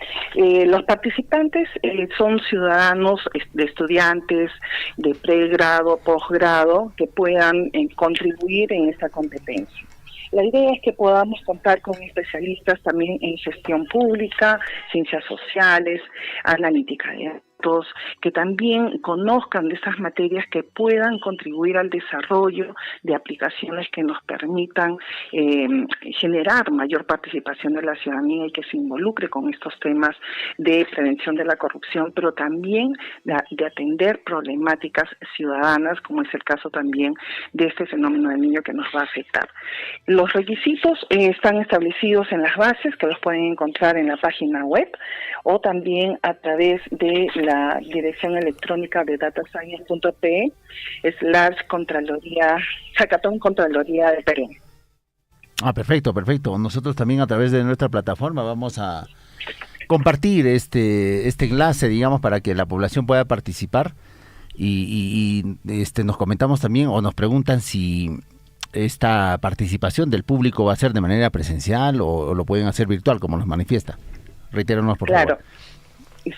los participantes son ciudadanos, de estudiantes de pregrado, posgrado, que puedan contribuir en esta competencia. La idea es que podamos contar con especialistas también en gestión pública, ciencias sociales, analítica de datos, que también conozcan de esas materias que puedan contribuir al desarrollo de aplicaciones que nos permitan generar mayor participación de la ciudadanía y que se involucre con estos temas de prevención de la corrupción, pero también de atender problemáticas ciudadanas, como es el caso también de este fenómeno del niño que nos va a afectar. Los requisitos están establecidos en las bases, que los pueden encontrar en la página web o también a través de la dirección electrónica de datascience.pe/Contraloría, Hackathon Contraloría de Perú. Perfecto. Nosotros también a través de nuestra plataforma vamos a compartir este enlace, digamos, para que la población pueda participar y nos comentamos también o nos preguntan si esta participación del público va a ser de manera presencial o lo pueden hacer virtual, como nos manifiesta. Reitéranos, por favor.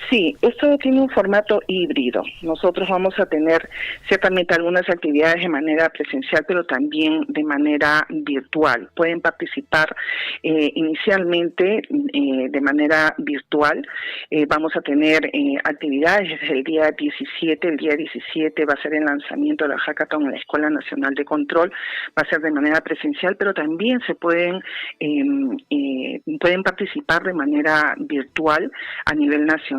Sí, esto tiene un formato híbrido. Nosotros vamos a tener ciertamente algunas actividades de manera presencial, pero también de manera virtual. Pueden participar inicialmente de manera virtual. Vamos a tener actividades desde el día 17. El día 17 va a ser el lanzamiento de la Hackathon en la Escuela Nacional de Control. Va a ser de manera presencial, pero también se pueden participar de manera virtual a nivel nacional.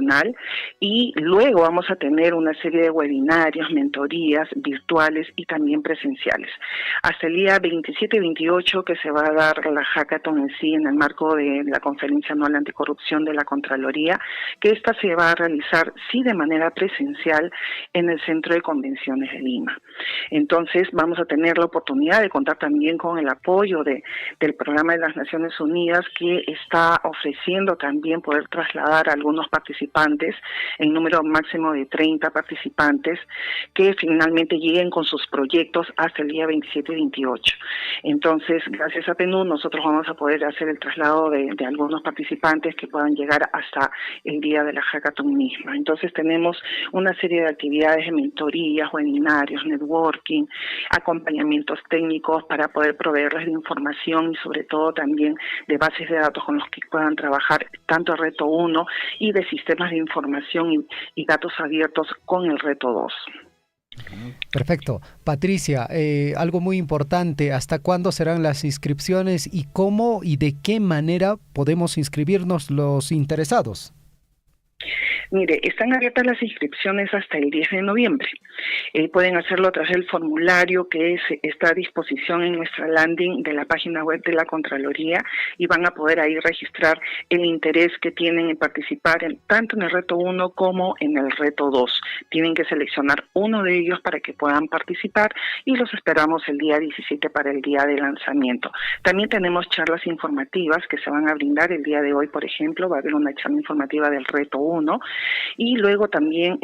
Y luego vamos a tener una serie de webinarios, mentorías virtuales y también presenciales. Hasta el día 27 y 28 que se va a dar la Hackathon en sí en el marco de la Conferencia Anual Anticorrupción de la Contraloría, que esta se va a realizar sí de manera presencial en el Centro de Convenciones de Lima. Entonces vamos a tener la oportunidad de contar también con el apoyo del Programa de las Naciones Unidas, que está ofreciendo también poder trasladar a algunos participantes en número máximo de 30 participantes que finalmente lleguen con sus proyectos hasta el día 27 y 28. Entonces, gracias a PNUD, nosotros vamos a poder hacer el traslado de algunos participantes que puedan llegar hasta el día de la Hackathon misma. Entonces, tenemos una serie de actividades de mentorías, webinarios, networking, acompañamientos técnicos para poder proveerles de información y sobre todo también de bases de datos con los que puedan trabajar tanto el reto 1 y de sistemas de información y datos abiertos con el reto 2. Perfecto. Patricia, algo muy importante, ¿hasta cuándo serán las inscripciones y cómo y de qué manera podemos inscribirnos los interesados? Mire, están abiertas las inscripciones hasta el 10 de noviembre. Pueden hacerlo a través del formulario que está a disposición en nuestra landing de la página web de la Contraloría y van a poder ahí registrar el interés que tienen en participar tanto en el reto 1 como en el reto 2. Tienen que seleccionar uno de ellos para que puedan participar y los esperamos el día 17 para el día de lanzamiento. También tenemos charlas informativas que se van a brindar el día de hoy, por ejemplo, va a haber una charla informativa del reto 1, y luego también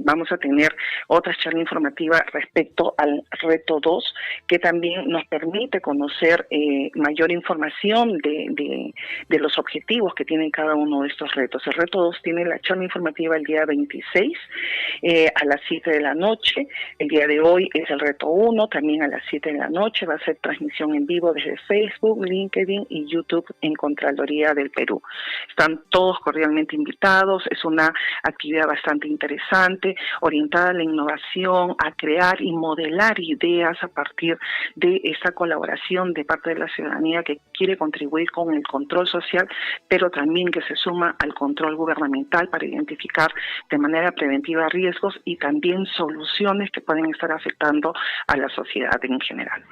vamos a tener otra charla informativa respecto al reto 2, que también nos permite conocer mayor información de los objetivos que tienen cada uno de estos retos. El reto 2 tiene la charla informativa el día 26 a las 7 de la noche. El día de hoy es el reto 1, también a las 7 de la noche. Va a ser transmisión en vivo desde Facebook, LinkedIn y YouTube en Contraloría del Perú. Están todos cordialmente invitados. Es una actividad bastante interesante, orientada a la innovación, a crear y modelar ideas a partir de esta colaboración de parte de la ciudadanía que quiere contribuir con el control social, pero también que se suma al control gubernamental para identificar de manera preventiva riesgos y también soluciones que pueden estar afectando a la sociedad en general.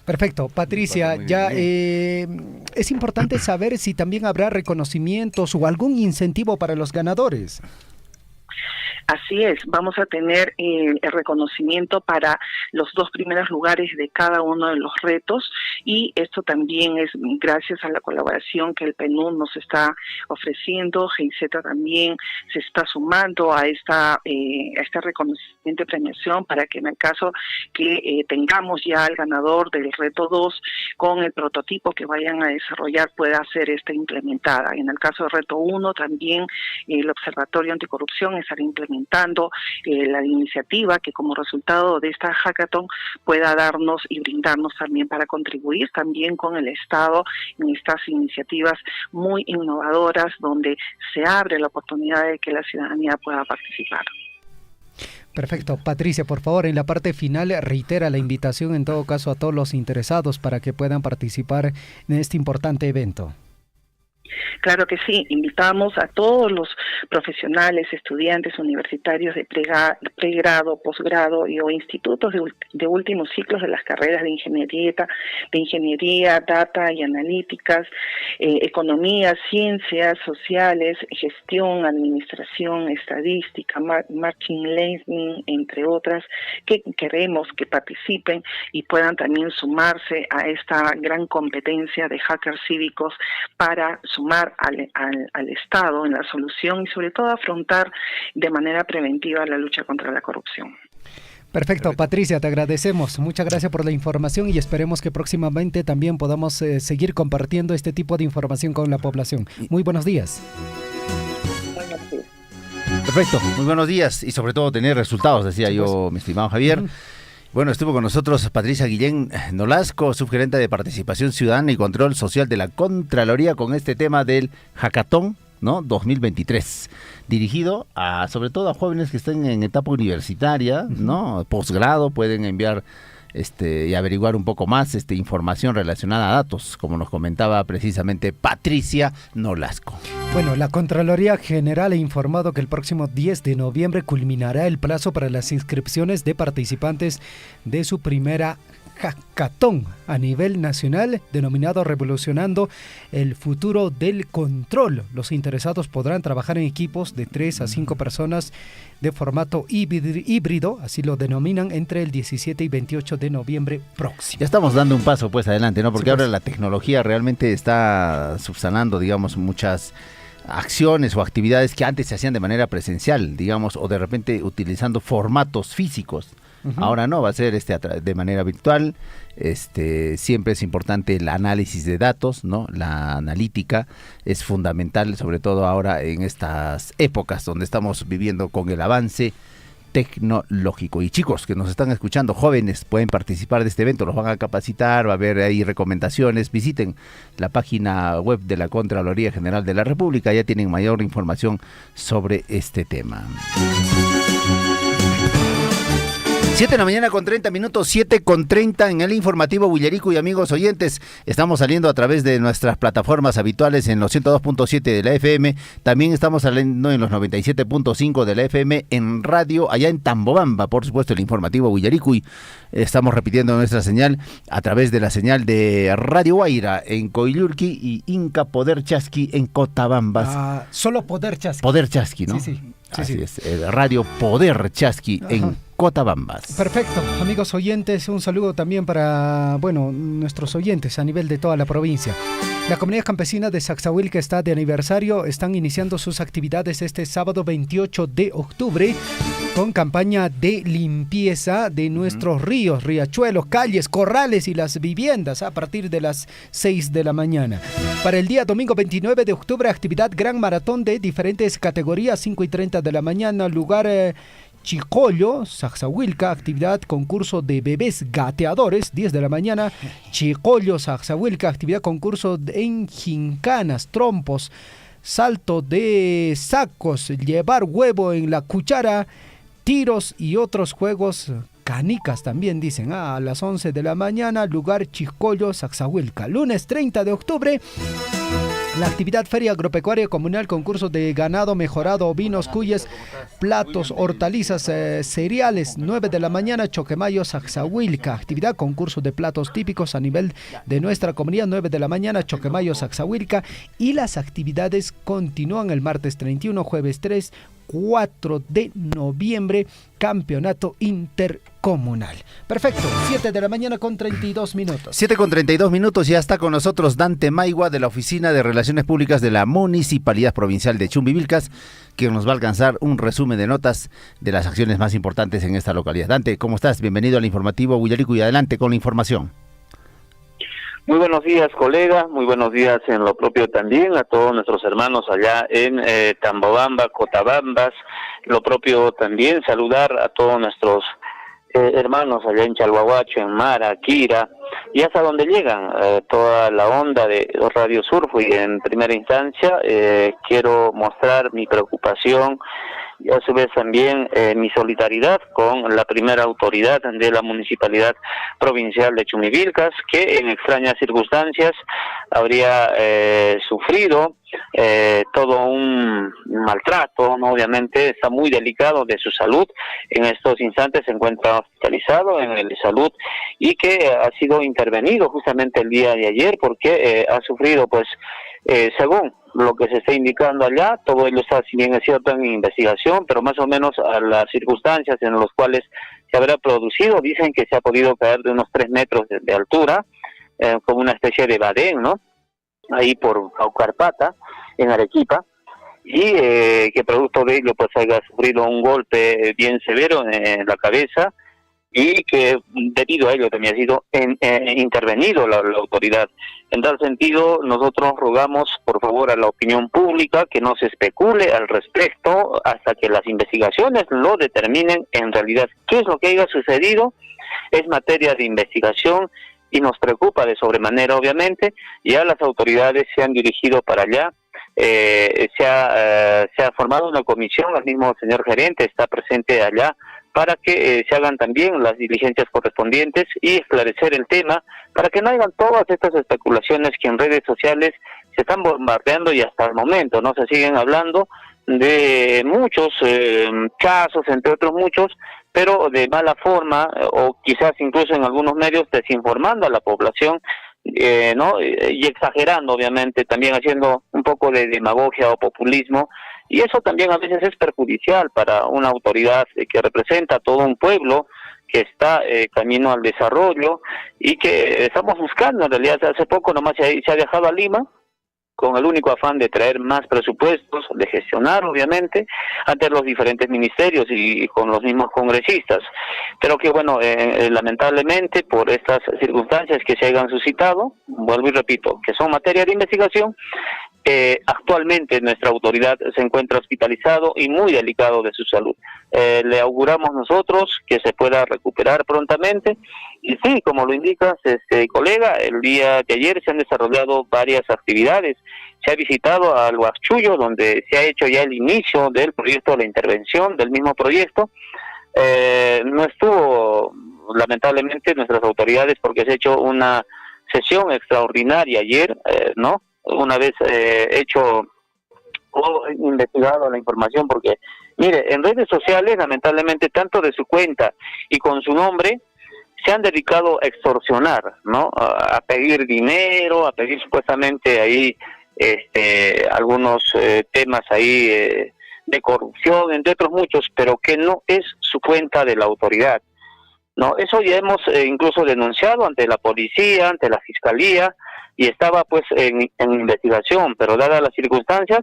Perfecto, Patricia, ya es importante saber si también habrá reconocimientos o algún incentivo para los ganadores. Así es, vamos a tener el reconocimiento para los 2 primeros lugares de cada uno de los retos, y esto también es gracias a la colaboración que el PNUD nos está ofreciendo. GIZ también se está sumando a este reconocimiento y premiación para que en el caso que tengamos ya al ganador del reto 2 con el prototipo que vayan a desarrollar pueda ser implementada. En el caso del reto 1 también el Observatorio Anticorrupción estará implementando la iniciativa que como resultado de esta hackathon pueda darnos y brindarnos también para contribuir también con el Estado en estas iniciativas muy innovadoras donde se abre la oportunidad de que la ciudadanía pueda participar. Perfecto. Patricia, por favor, en la parte final reitera la invitación en todo caso a todos los interesados para que puedan participar en este importante evento. Claro que sí, invitamos a todos los profesionales, estudiantes universitarios de pregrado, posgrado o institutos de últimos ciclos de las carreras de ingeniería, data y analíticas, economía, ciencias sociales, gestión, administración, estadística, machine learning, entre otras, que queremos que participen y puedan también sumarse a esta gran competencia de hackers cívicos para sumar al Estado en la solución y sobre todo afrontar de manera preventiva la lucha contra la corrupción. Perfecto, Patricia, te agradecemos. Muchas gracias por la información y esperemos que próximamente también podamos seguir compartiendo este tipo de información con la población. Muy buenos días. Perfecto, muy buenos días y sobre todo tener resultados, decía yo, mi estimado Javier. Bueno, estuvo con nosotros Patricia Guillén Nolasco, subgerente de Participación Ciudadana y Control Social de la Contraloría, con este tema del Hackathon, ¿no? 2023, dirigido sobre todo a jóvenes que estén en etapa universitaria, ¿no? Posgrado, pueden enviar y averiguar un poco más información relacionada a datos, como nos comentaba precisamente Patricia Nolasco. Bueno, la Contraloría General ha informado que el próximo 10 de noviembre culminará el plazo para las inscripciones de participantes de su primera hackathon a nivel nacional, denominado Revolucionando el Futuro del Control. Los interesados podrán trabajar en equipos de 3 a 5 personas de formato híbrido, así lo denominan, entre el 17 y 28 de noviembre próximo. Ya estamos dando un paso pues adelante, ¿no? Porque Sí, pues. ahora la tecnología realmente está subsanando, digamos, muchas acciones o actividades que antes se hacían de manera presencial, digamos, o de repente utilizando formatos físicos. Ahora no, va a ser de manera virtual. Siempre es importante el análisis de datos, ¿no? La analítica es fundamental, sobre todo ahora en estas épocas donde estamos viviendo con el avance tecnológico. Y chicos que nos están escuchando, jóvenes, pueden participar de este evento, los van a capacitar, va a haber ahí recomendaciones. Visiten la página web de la Contraloría General de la República, ya tienen mayor información sobre este tema. 7 de la mañana con 30 minutos, 7:30 en el informativo Huillarico. Y amigos oyentes, estamos saliendo a través de nuestras plataformas habituales en los 102.7 de la FM. También estamos saliendo en los 97.5 de la FM en radio allá en Tambobamba, por supuesto el informativo Huillarico. Y estamos repitiendo nuestra señal a través de la señal de Radio Guaira en Coyulqui y Inca Poder Chasqui en Cotabambas. Solo Poder Chasqui. Poder Chasqui, ¿no? Sí. Así es, Radio Poder Chasqui en Cotabambas. Perfecto, amigos oyentes, un saludo también para, nuestros oyentes a nivel de toda la provincia. La comunidad campesina de Saxahuilca está de aniversario, están iniciando sus actividades este sábado 28 de octubre con campaña de limpieza de nuestros ríos, riachuelos, calles, corrales y las viviendas a partir de las 6 de la mañana. Para el día domingo 29 de octubre, actividad gran maratón de diferentes categorías, 5:30 de la mañana, lugar Chicollo, Saxahuilca, actividad concurso de bebés gateadores, 10 de la mañana, Chicollo, Saxahuilca, actividad concurso en gincanas, trompos, salto de sacos, llevar huevo en la cuchara, tiros y otros juegos, canicas también dicen, a las 11 de la mañana, lugar Chicollo, Saxahuilca. Lunes 30 de octubre, la actividad Feria Agropecuaria Comunal, concurso de ganado mejorado, ovinos, cuyes, platos, hortalizas, cereales, 9 de la mañana, Choquemayo, Saxahuilca. Actividad concurso de platos típicos a nivel de nuestra comunidad, 9 de la mañana, Choquemayo, Saxahuilca. Y las actividades continúan el martes 31, jueves 3, 4 de noviembre, campeonato intercomunal. Perfecto, 7 de la mañana con 32 minutos. 7 con 32 minutos, ya está con nosotros Dante Maigua de la Oficina de Relaciones Públicas de la Municipalidad Provincial de Chumbivilcas, que nos va a alcanzar un resumen de notas de las acciones más importantes en esta localidad. Dante, ¿cómo estás? Bienvenido al informativo Huillarico y adelante con la información. Muy buenos días, colega, muy buenos días en lo propio también a todos nuestros hermanos allá en Tambobamba, Cotabambas, lo propio también saludar a todos nuestros hermanos allá en Chalhuahuacho, en Mara, Quira, y hasta donde llegan toda la onda de Radio Surfo. Y en primera instancia quiero mostrar mi preocupación y a su vez también mi solidaridad con la primera autoridad de la Municipalidad Provincial de Chumbivilcas, que en extrañas circunstancias habría sufrido todo un maltrato, ¿no? Obviamente está muy delicado de su salud, en estos instantes se encuentra hospitalizado en el de salud y que ha sido intervenido justamente el día de ayer porque ha sufrido según lo que se está indicando allá, todo ello está, si bien es cierto, en investigación, pero más o menos a las circunstancias en las cuales se habrá producido, dicen que se ha podido caer de unos 3 metros de altura, como una especie de badén, ¿no? Ahí por Aucarpata, en Arequipa, y que producto de ello pues haya sufrido un golpe bien severo en la cabeza, y que debido a ello también ha sido intervenido la autoridad. En tal sentido, nosotros rogamos por favor a la opinión pública que no se especule al respecto hasta que las investigaciones lo determinen en realidad qué es lo que haya sucedido. Es materia de investigación y nos preocupa de sobremanera, obviamente. Ya las autoridades se han dirigido para allá. Se ha formado una comisión, el mismo señor gerente está presente allá para que se hagan también las diligencias correspondientes y esclarecer el tema, para que no hagan todas estas especulaciones que en redes sociales se están bombardeando y hasta el momento no se siguen hablando de muchos casos, entre otros muchos, pero de mala forma o quizás incluso en algunos medios desinformando a la población, ¿no? Y exagerando, obviamente, también haciendo un poco de demagogia o populismo, y eso también a veces es perjudicial para una autoridad que representa a todo un pueblo que está camino al desarrollo y que estamos buscando. En realidad hace poco nomás se ha viajado a Lima con el único afán de traer más presupuestos, de gestionar obviamente ante los diferentes ministerios y con los mismos congresistas, pero que bueno, lamentablemente por estas circunstancias que se hayan suscitado, vuelvo y repito, que son materia de investigación, actualmente nuestra autoridad se encuentra hospitalizado y muy delicado de su salud. Le auguramos nosotros que se pueda recuperar prontamente y sí, como lo indicas, colega, el día de ayer se han desarrollado varias actividades. Se ha visitado al Huachullo, donde se ha hecho ya el inicio del proyecto, la intervención del mismo proyecto. No estuvo, lamentablemente, nuestras autoridades porque se ha hecho una sesión extraordinaria ayer, ¿no? Una vez hecho o investigado la información, porque, mire, en redes sociales, lamentablemente, tanto de su cuenta y con su nombre, se han dedicado a extorsionar, ¿no? A pedir dinero, a pedir supuestamente ahí algunos temas ahí de corrupción, entre otros muchos, pero que no es su cuenta de la autoridad. No, eso ya hemos incluso denunciado ante la policía, ante la fiscalía, y estaba pues en investigación, pero dadas las circunstancias,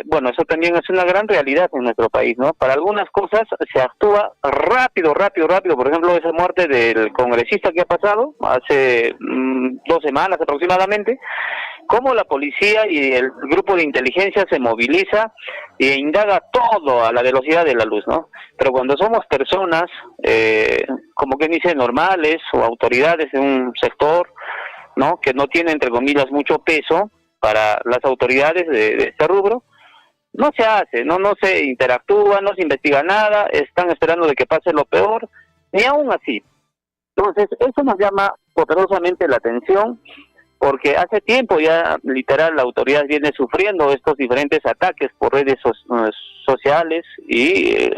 bueno, eso también es una gran realidad en nuestro país, ¿no? Para algunas cosas se actúa rápido, por ejemplo, esa muerte del congresista que ha pasado hace 2 semanas aproximadamente, cómo la policía y el grupo de inteligencia se moviliza e indaga todo a la velocidad de la luz, ¿no? Pero cuando somos personas, como que dice, normales o autoridades de un sector, ¿no? Que no tienen, entre comillas, mucho peso para las autoridades de este rubro, no se hace, no se interactúa, no se investiga nada, están esperando de que pase lo peor, ni aún así. Entonces, eso nos llama poderosamente la atención, porque hace tiempo ya, literal, la autoridad viene sufriendo estos diferentes ataques por redes sociales y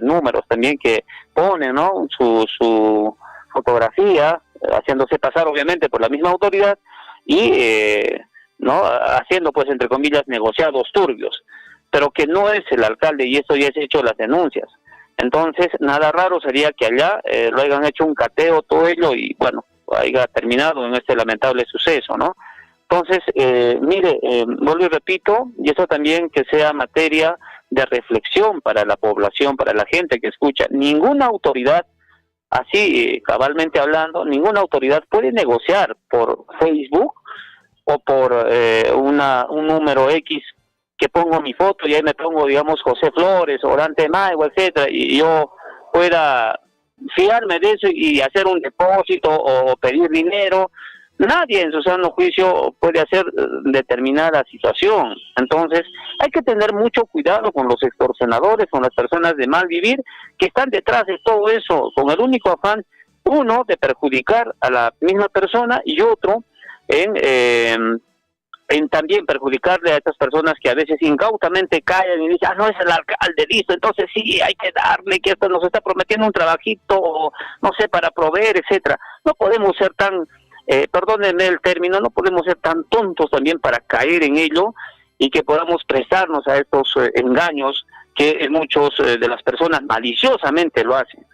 números también que ponen, ¿no? Su fotografía, haciéndose pasar obviamente por la misma autoridad y no haciendo pues entre comillas negociados turbios, pero que no es el alcalde, y eso ya es hecho las denuncias. Entonces nada raro sería que allá lo hayan hecho un cateo todo ello y bueno, haya terminado en este lamentable suceso, ¿no? Entonces mire, vuelvo y repito, y eso también que sea materia de reflexión para la población, para la gente que escucha. Ninguna autoridad, así cabalmente hablando, ninguna autoridad puede negociar por Facebook o por un número X que pongo mi foto y ahí me pongo, digamos, José Flores o Dante Maigo, etcétera, y yo pueda fiarme de eso y hacer un depósito o pedir dinero. Nadie en su sano juicio puede hacer determinada situación. Entonces hay que tener mucho cuidado con los extorsionadores, con las personas de mal vivir que están detrás de todo eso, con el único afán, uno, de perjudicar a la misma persona, y otro, en también perjudicarle a estas personas que a veces incautamente caen y dicen, no es el alcalde, listo, entonces sí, hay que darle, que esto nos está prometiendo un trabajito, no sé, para proveer, etcétera. No podemos ser tan, perdónenme el término, no podemos ser tan tontos también para caer en ello y que podamos prestarnos a estos engaños que muchos de las personas maliciosamente lo hacen.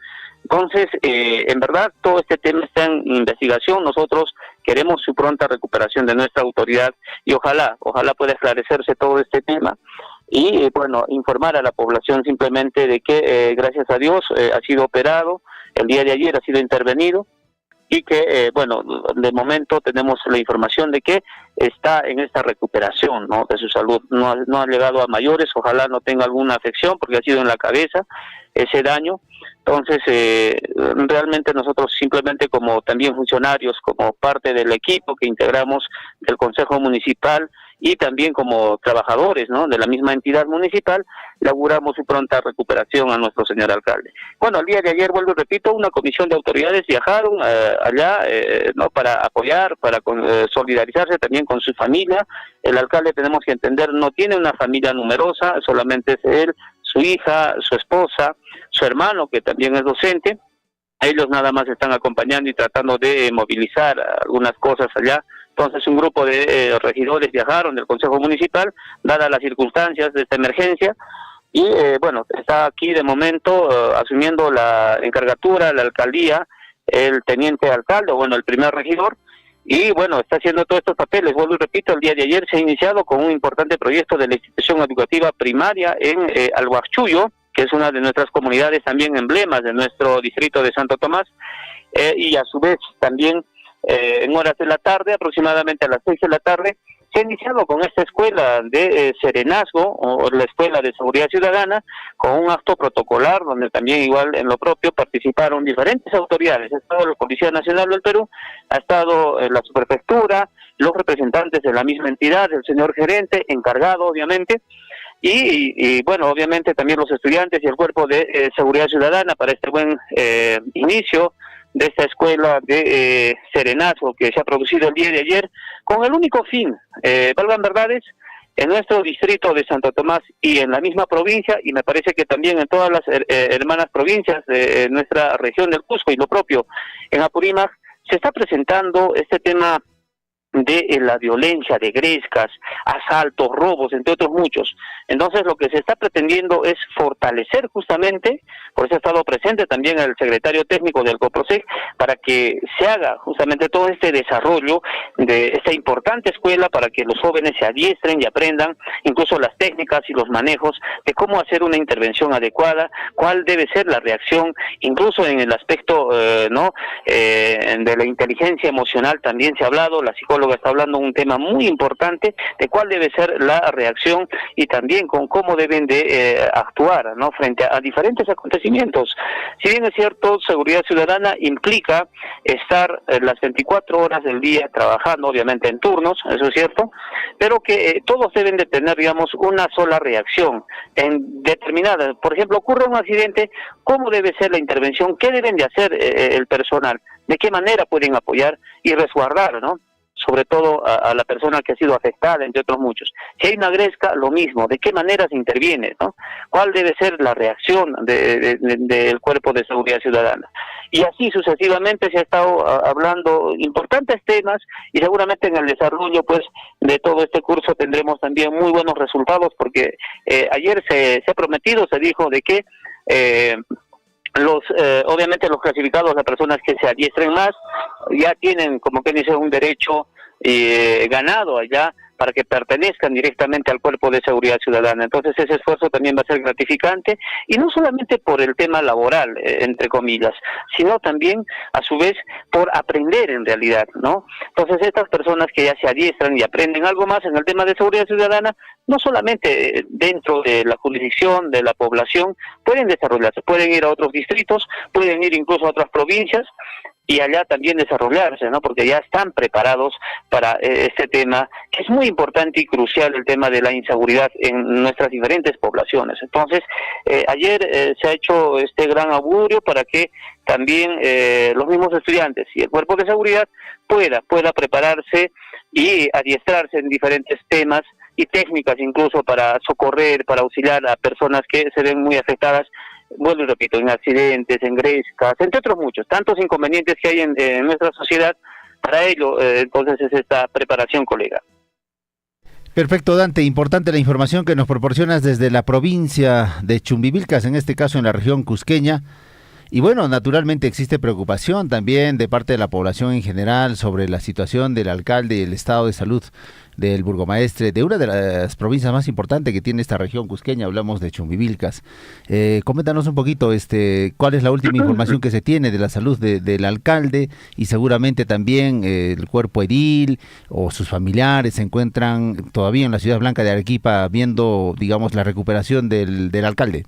Entonces, en verdad, todo este tema está en investigación. Nosotros queremos su pronta recuperación de nuestra autoridad y ojalá pueda esclarecerse todo este tema y, bueno, informar a la población simplemente de que, gracias a Dios, ha sido operado, el día de ayer ha sido intervenido y que, bueno, de momento tenemos la información de que está en esta recuperación, ¿no?, de su salud. No ha llegado a mayores, ojalá no tenga alguna afección porque ha sido en la cabeza ese daño. Entonces, realmente nosotros simplemente como también funcionarios, como parte del equipo que integramos del Consejo Municipal y también como trabajadores, ¿no?, de la misma entidad municipal, le auguramos su pronta recuperación a nuestro señor alcalde. Bueno, el día de ayer, vuelvo y repito, una comisión de autoridades viajaron allá, ¿no?, para apoyar, para solidarizarse también con su familia. El alcalde, tenemos que entender, no tiene una familia numerosa, solamente es él, su hija, su esposa, su hermano, que también es docente. Ellos nada más están acompañando y tratando de movilizar algunas cosas allá. Entonces un grupo de regidores viajaron del Consejo Municipal, dadas las circunstancias de esta emergencia, y bueno, está aquí de momento asumiendo la encargatura, la alcaldía, el teniente alcalde, bueno, el primer regidor, y bueno, está haciendo todos estos papeles. Vuelvo y repito, el día de ayer se ha iniciado con un importante proyecto de la institución educativa primaria en Alhuachuyo, que es una de nuestras comunidades también emblemas de nuestro distrito de Santo Tomás, y a su vez también en horas de la tarde, aproximadamente a las 6 de la tarde, se ha iniciado con esta escuela de serenazgo, o la Escuela de Seguridad Ciudadana, con un acto protocolar, donde también igual en lo propio participaron diferentes autoridades. Ha estado la Policía Nacional del Perú, ha estado la subprefectura, los representantes de la misma entidad, el señor gerente, encargado obviamente, y bueno, obviamente también los estudiantes y el cuerpo de seguridad ciudadana para este buen inicio de esta escuela de serenazgo que se ha producido el día de ayer, con el único fin, valgan verdades, en nuestro distrito de Santo Tomás y en la misma provincia, y me parece que también en todas las hermanas provincias de nuestra región del Cusco y lo propio en Apurímac, se está presentando este tema de la violencia, de grescas, asaltos, robos, entre otros muchos. Entonces lo que se está pretendiendo es fortalecer justamente, por eso ha estado presente también el secretario técnico del COPROSEC, para que se haga justamente todo este desarrollo de esta importante escuela para que los jóvenes se adiestren y aprendan incluso las técnicas y los manejos de cómo hacer una intervención adecuada, cuál debe ser la reacción, incluso en el aspecto de la inteligencia emocional también se ha hablado, la psicóloga está hablando un tema muy importante de cuál debe ser la reacción y también con cómo deben de actuar, ¿no?, frente a diferentes acontecimientos. Si bien es cierto, seguridad ciudadana implica estar las 24 horas del día trabajando, obviamente en turnos, eso es cierto, pero que todos deben de tener, digamos, una sola reacción en determinada. Por ejemplo, ocurre un accidente, ¿cómo debe ser la intervención? ¿Qué deben de hacer el personal? ¿De qué manera pueden apoyar y resguardar, ¿no?, sobre todo a la persona que ha sido afectada, entre otros muchos? Si hay una gresca, lo mismo, ¿de qué manera se interviene, ¿no? ¿Cuál debe ser la reacción del Cuerpo de Seguridad Ciudadana? Y así sucesivamente se ha estado hablando importantes temas y seguramente en el desarrollo pues de todo este curso tendremos también muy buenos resultados, porque ayer se ha prometido, se dijo de que obviamente los clasificados, las personas que se adiestren más, ya tienen, como que dice, un derecho ganado allá para que pertenezcan directamente al Cuerpo de Seguridad Ciudadana. Entonces ese esfuerzo también va a ser gratificante, y no solamente por el tema laboral, entre comillas, sino también a su vez por aprender en realidad, ¿no? Entonces estas personas que ya se adiestran y aprenden algo más en el tema de seguridad ciudadana, no solamente dentro de la jurisdicción de la población, pueden desarrollarse, pueden ir a otros distritos, pueden ir incluso a otras provincias, y allá también desarrollarse, ¿no?, porque ya están preparados para este tema, que es muy importante y crucial, el tema de la inseguridad en nuestras diferentes poblaciones. Entonces, ayer se ha hecho este gran augurio para que también los mismos estudiantes y el Cuerpo de Seguridad pueda prepararse y adiestrarse en diferentes temas y técnicas, incluso para socorrer, para auxiliar a personas que se ven muy afectadas, bueno, y repito, en accidentes, en grescas, entre otros muchos, tantos inconvenientes que hay en nuestra sociedad. Para ello, entonces, es esta preparación, colega. Perfecto, Dante, importante la información que nos proporcionas desde la provincia de Chumbivilcas, en este caso en la región cusqueña. Y bueno, naturalmente existe preocupación también de parte de la población en general sobre la situación del alcalde y el estado de salud del burgomaestre de una de las provincias más importantes que tiene esta región cusqueña. Hablamos de Chumbivilcas. Coméntanos un poquito cuál es la última información que se tiene de la salud del alcalde, y seguramente también el cuerpo edil o sus familiares se encuentran todavía en la ciudad blanca de Arequipa viendo, digamos, la recuperación del alcalde.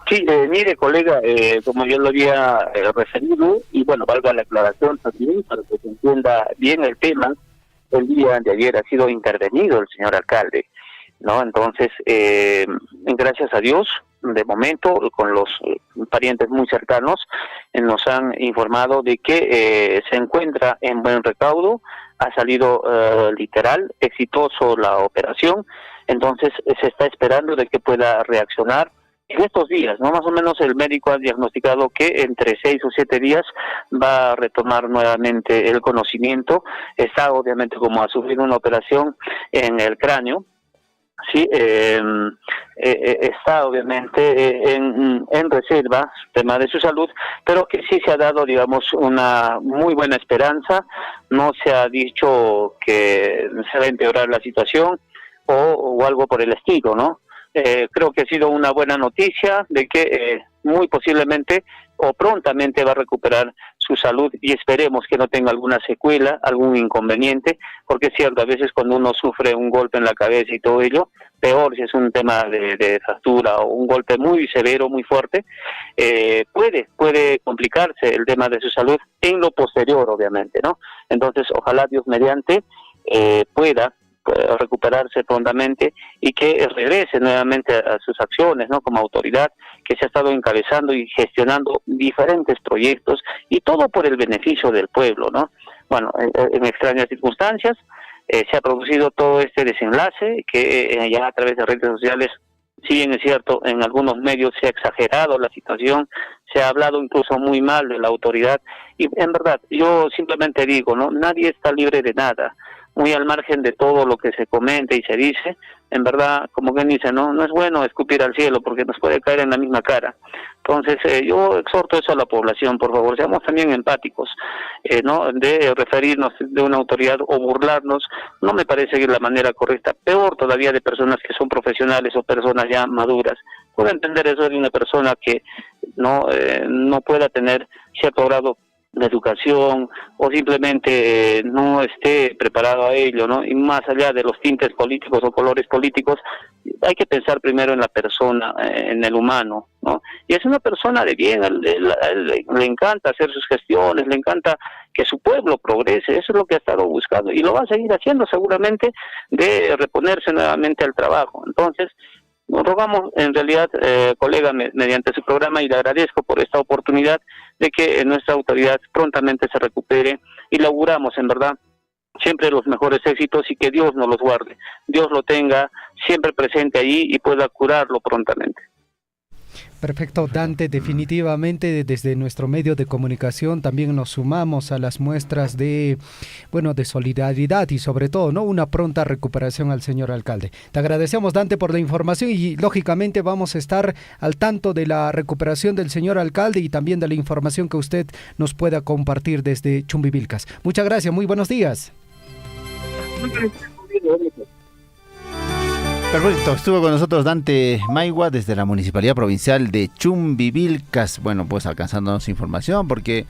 Sí, mire, colega, como yo lo había referido, y bueno, valga la aclaración también para que se entienda bien el tema, el día de ayer ha sido intervenido el señor alcalde, ¿no? Entonces, gracias a Dios, de momento, con los parientes muy cercanos, nos han informado de que se encuentra en buen recaudo, ha salido literal, exitoso la operación, entonces se está esperando de que pueda reaccionar en estos días, ¿no? Más o menos el médico ha diagnosticado que entre 6 o 7 días va a retomar nuevamente el conocimiento. Está obviamente como a sufrir una operación en el cráneo, sí, está obviamente en reserva, tema de su salud, pero que sí se ha dado, digamos, una muy buena esperanza. No se ha dicho que se va a empeorar la situación o algo por el estilo, ¿no? Creo que ha sido una buena noticia de que muy posiblemente o prontamente va a recuperar su salud, y esperemos que no tenga alguna secuela, algún inconveniente, porque es cierto, a veces cuando uno sufre un golpe en la cabeza y todo ello, peor si es un tema de fractura o un golpe muy severo, muy fuerte, puede complicarse el tema de su salud en lo posterior, obviamente, ¿no? Entonces, ojalá Dios mediante pueda recuperarse prontamente y que regrese nuevamente a sus acciones, ¿no?, como autoridad, que se ha estado encabezando y gestionando diferentes proyectos, y todo por el beneficio del pueblo, ¿no? Bueno, en extrañas circunstancias se ha producido todo este desenlace que ya a través de redes sociales, si bien es cierto, en algunos medios se ha exagerado la situación, se ha hablado incluso muy mal de la autoridad, y en verdad, yo simplemente digo, ¿no? Nadie está libre de nada, muy al margen de todo lo que se comenta y se dice. En verdad, como quien dice, no es bueno escupir al cielo porque nos puede caer en la misma cara. Entonces, yo exhorto eso a la población, por favor, seamos también empáticos, ¿no? De referirnos de una autoridad o burlarnos, no me parece que es la manera correcta. Peor todavía de personas que son profesionales o personas ya maduras. Puedo entender eso de una persona que no pueda tener cierto grado de educación o simplemente no esté preparado a ello, ¿no? Y más allá de los tintes políticos o colores políticos, hay que pensar primero en la persona, en el humano, ¿no? Y es una persona de bien, le encanta hacer sus gestiones, le encanta que su pueblo progrese, eso es lo que ha estado buscando y lo va a seguir haciendo seguramente, de reponerse nuevamente al trabajo. Entonces, nos rogamos, en realidad, colega, mediante su programa, y le agradezco por esta oportunidad de que nuestra autoridad prontamente se recupere, y le auguramos, en verdad, siempre los mejores éxitos, y que Dios nos los guarde, Dios lo tenga siempre presente allí y pueda curarlo prontamente. Perfecto, Dante, definitivamente desde nuestro medio de comunicación también nos sumamos a las muestras de solidaridad y sobre todo, ¿no?, una pronta recuperación al señor alcalde. Te agradecemos, Dante, por la información y lógicamente vamos a estar al tanto de la recuperación del señor alcalde y también de la información que usted nos pueda compartir desde Chumbivilcas. Muchas gracias, muy buenos días. Perfecto, estuvo con nosotros Dante Maigua desde la Municipalidad Provincial de Chumbivilcas. Bueno, pues alcanzándonos información porque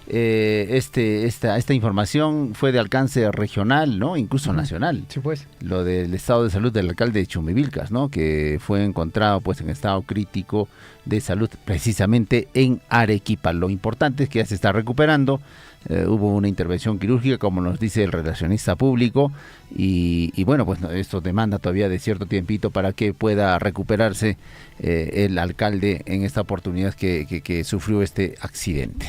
esta información fue de alcance regional, ¿no? Incluso nacional. Sí, pues. Lo del estado de salud del alcalde de Chumbivilcas, ¿no? Que fue encontrado pues en estado crítico de salud precisamente en Arequipa. Lo importante es que ya se está recuperando. Hubo una intervención quirúrgica, como nos dice el relacionista público, y bueno, pues esto demanda todavía de cierto tiempito para que pueda recuperarse el alcalde en esta oportunidad que sufrió este accidente.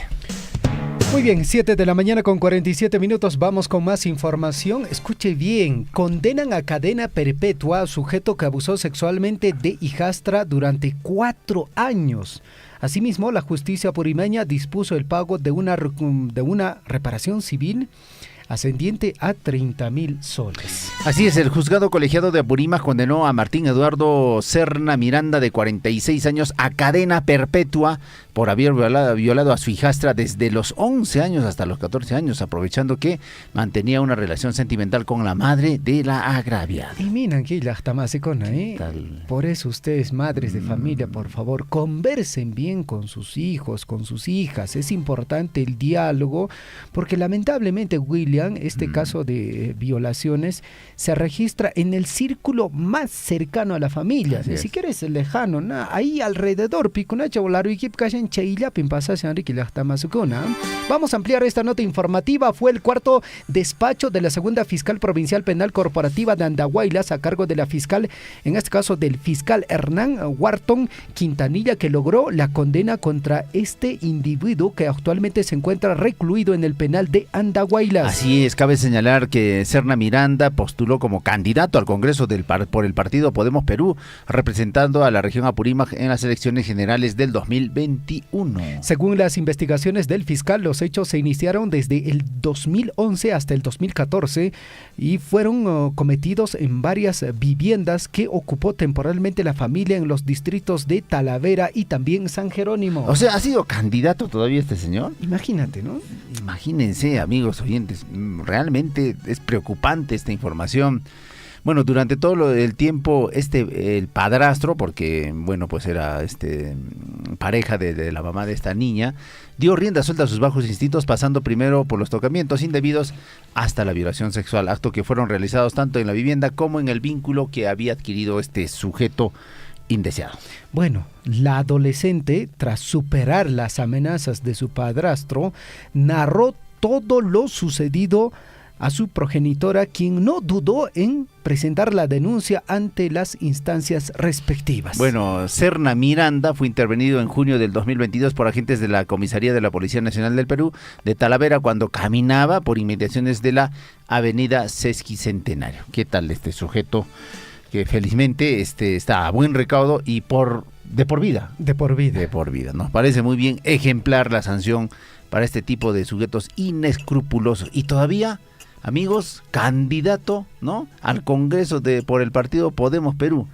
Muy bien, 7 de la mañana con 47 minutos, vamos con más información. Escuche bien, condenan a cadena perpetua a sujeto que abusó sexualmente de hijastra durante 4 años. Asimismo, la justicia apurimeña dispuso el pago de una reparación civil ascendiente a 30.000 soles. Así es, el juzgado colegiado de Apurímac condenó a Martín Eduardo Serna Miranda, de 46 años, a cadena perpetua por haber violado a su hijastra desde los 11 años hasta los 14 años, aprovechando que mantenía una relación sentimental con la madre de la agraviada. Y miren que la tamasicona, por eso ustedes, madres de familia, por favor, conversen bien con sus hijos, con sus hijas. Es importante el diálogo, porque lamentablemente, William, este caso de violaciones se registra en el círculo más cercano a la familia, ni siquiera es lejano, ahí alrededor. Vamos a ampliar esta nota informativa. Fue el cuarto despacho de la segunda fiscal provincial penal corporativa de Andahuaylas, a cargo de la fiscal, en este caso del fiscal Hernán Wharton Quintanilla, que logró la condena contra este individuo que actualmente se encuentra recluido en el penal de Andahuaylas. Así es, cabe señalar que Serna Miranda postuló como candidato al Congreso por el partido Podemos Perú, representando a la región Apurímac en las elecciones generales del 2021. Según las investigaciones del fiscal, los hechos se iniciaron desde el 2011 hasta el 2014 y fueron cometidos en varias viviendas que ocupó temporalmente la familia en los distritos de Talavera y también San Jerónimo. O sea, ¿ha sido candidato todavía este señor? Imagínate, ¿no? Imagínense, amigos oyentes, realmente es preocupante esta información. Bueno, durante todo el tiempo, el padrastro, porque bueno, pues era pareja de la mamá de esta niña, dio rienda suelta a sus bajos instintos, pasando primero por los tocamientos indebidos hasta la violación sexual, acto que fueron realizados tanto en la vivienda como en el vínculo que había adquirido este sujeto indeseado. Bueno, la adolescente, tras superar las amenazas de su padrastro, narró todo lo sucedido a su progenitora, quien no dudó en presentar la denuncia ante las instancias respectivas. Bueno, Serna Miranda fue intervenido en junio del 2022 por agentes de la Comisaría de la Policía Nacional del Perú de Talavera cuando caminaba por inmediaciones de la avenida Sesquicentenario. ¿Qué tal este sujeto? Que felizmente está a buen recaudo y por de por vida. De por vida. De por vida. Nos parece muy bien, ejemplar la sanción para este tipo de sujetos inescrupulosos. Y todavía, amigos, candidato, ¿no?, al Congreso por el partido Podemos Perú.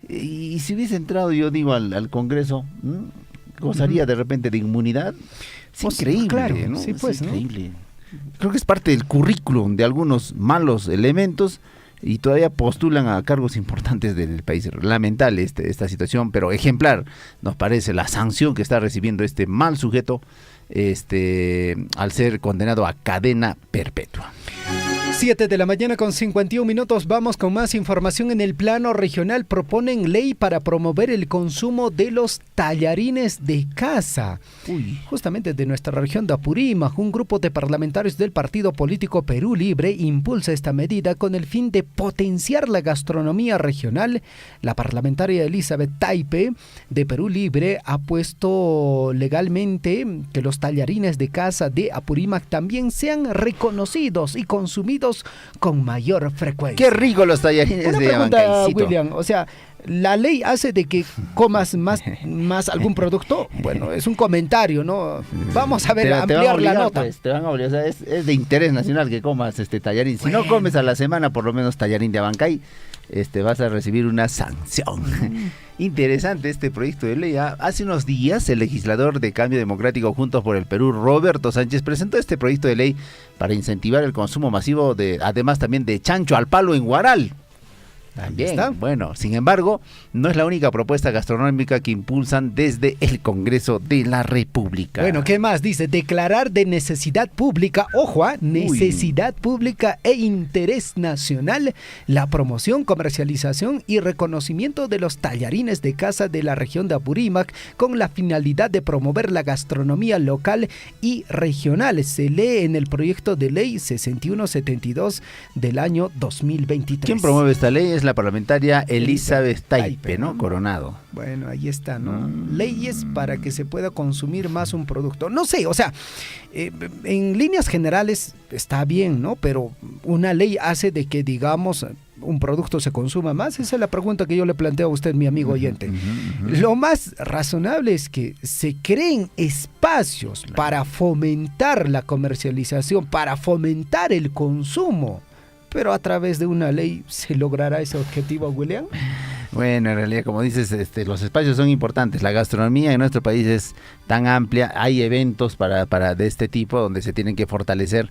Y si hubiese entrado, yo digo, al Congreso, gozaría de repente de inmunidad. Es increíble, claro, ¿no? Sí, pues, es increíble. Creo que es parte del currículum de algunos malos elementos y todavía postulan a cargos importantes del país. Lamentable esta situación, pero ejemplar nos parece la sanción que está recibiendo este mal sujeto al ser condenado a cadena perpetua. 7 de la mañana con 51 minutos. Vamos con más información. En el plano regional proponen ley para promover el consumo de los tallarines de casa. Justamente de nuestra región de Apurímac, un grupo de parlamentarios del partido político Perú Libre impulsa esta medida con el fin de potenciar la gastronomía regional. La parlamentaria Elizabeth Taipe de Perú Libre ha puesto legalmente que los tallarines de casa de Apurímac también sean reconocidos y consumidos con mayor frecuencia. Qué rico los tallarines Una de pregunta, Abancaicito. William, o sea, ¿la ley hace de que comas más algún producto? Bueno, es un comentario, ¿no? Vamos a ver, ampliar la nota. Pues, te van a obligar, o sea, es de interés nacional que comas este tallarín. Si no comes a la semana, por lo menos tallarín de Abancay, vas a recibir una sanción. Interesante este proyecto de ley. Hace unos días el legislador de Cambio Democrático Juntos por el Perú, Roberto Sánchez, presentó este proyecto de ley para incentivar el consumo masivo además también de chancho al palo en Huaral. También, bueno, sin embargo, no es la única propuesta gastronómica que impulsan desde el Congreso de la República. Bueno, ¿qué más? Dice, declarar de necesidad pública, ojo, necesidad pública e interés nacional, la promoción, comercialización y reconocimiento de los tallarines de casa de la región de Apurímac con la finalidad de promover la gastronomía local y regional. Se lee en el proyecto de ley 6172 del año 2023. ¿Quién promueve esta ley? Es la parlamentaria Elizabeth Taipe, ¿no? Coronado. Bueno, ahí está, ¿no? Leyes para que se pueda consumir más un producto. No sé, o sea, en líneas generales está bien, ¿no? Pero una ley hace de que, digamos, un producto se consuma más. Esa es la pregunta que yo le planteo a usted, mi amigo oyente. Lo más razonable es que se creen espacios para fomentar la comercialización, para fomentar el consumo. Pero a través de una ley se logrará ese objetivo, William. Bueno, en realidad, como dices, los espacios son importantes. La gastronomía en nuestro país es tan amplia. Hay eventos para de este tipo donde se tienen que fortalecer.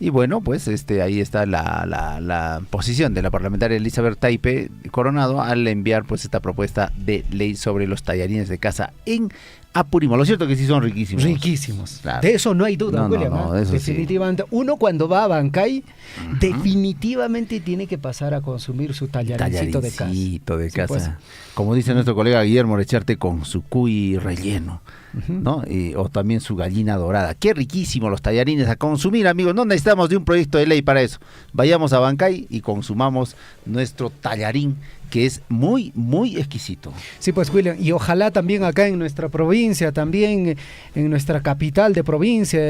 Y bueno, pues ahí está la posición de la parlamentaria Elizabeth Taipe Coronado al enviar pues esta propuesta de ley sobre los tallarines de casa en Apurímac. Lo cierto es que sí son riquísimos. Riquísimos. Claro. De eso no hay duda, William. No, eso definitivamente. Sí. Uno cuando va a Abancay, definitivamente tiene que pasar a consumir su tallarincito de casa. De casa. Pues. Como dice nuestro colega Guillermo Recharte, con su cuy relleno, ¿no? O también su gallina dorada. Qué riquísimo los tallarines a consumir, amigos. No necesitamos de un proyecto de ley para eso. Vayamos a Abancay y consumamos nuestro tallarín, que es muy, muy exquisito. Sí, pues, William, y ojalá también acá en nuestra provincia, también en nuestra capital de provincia,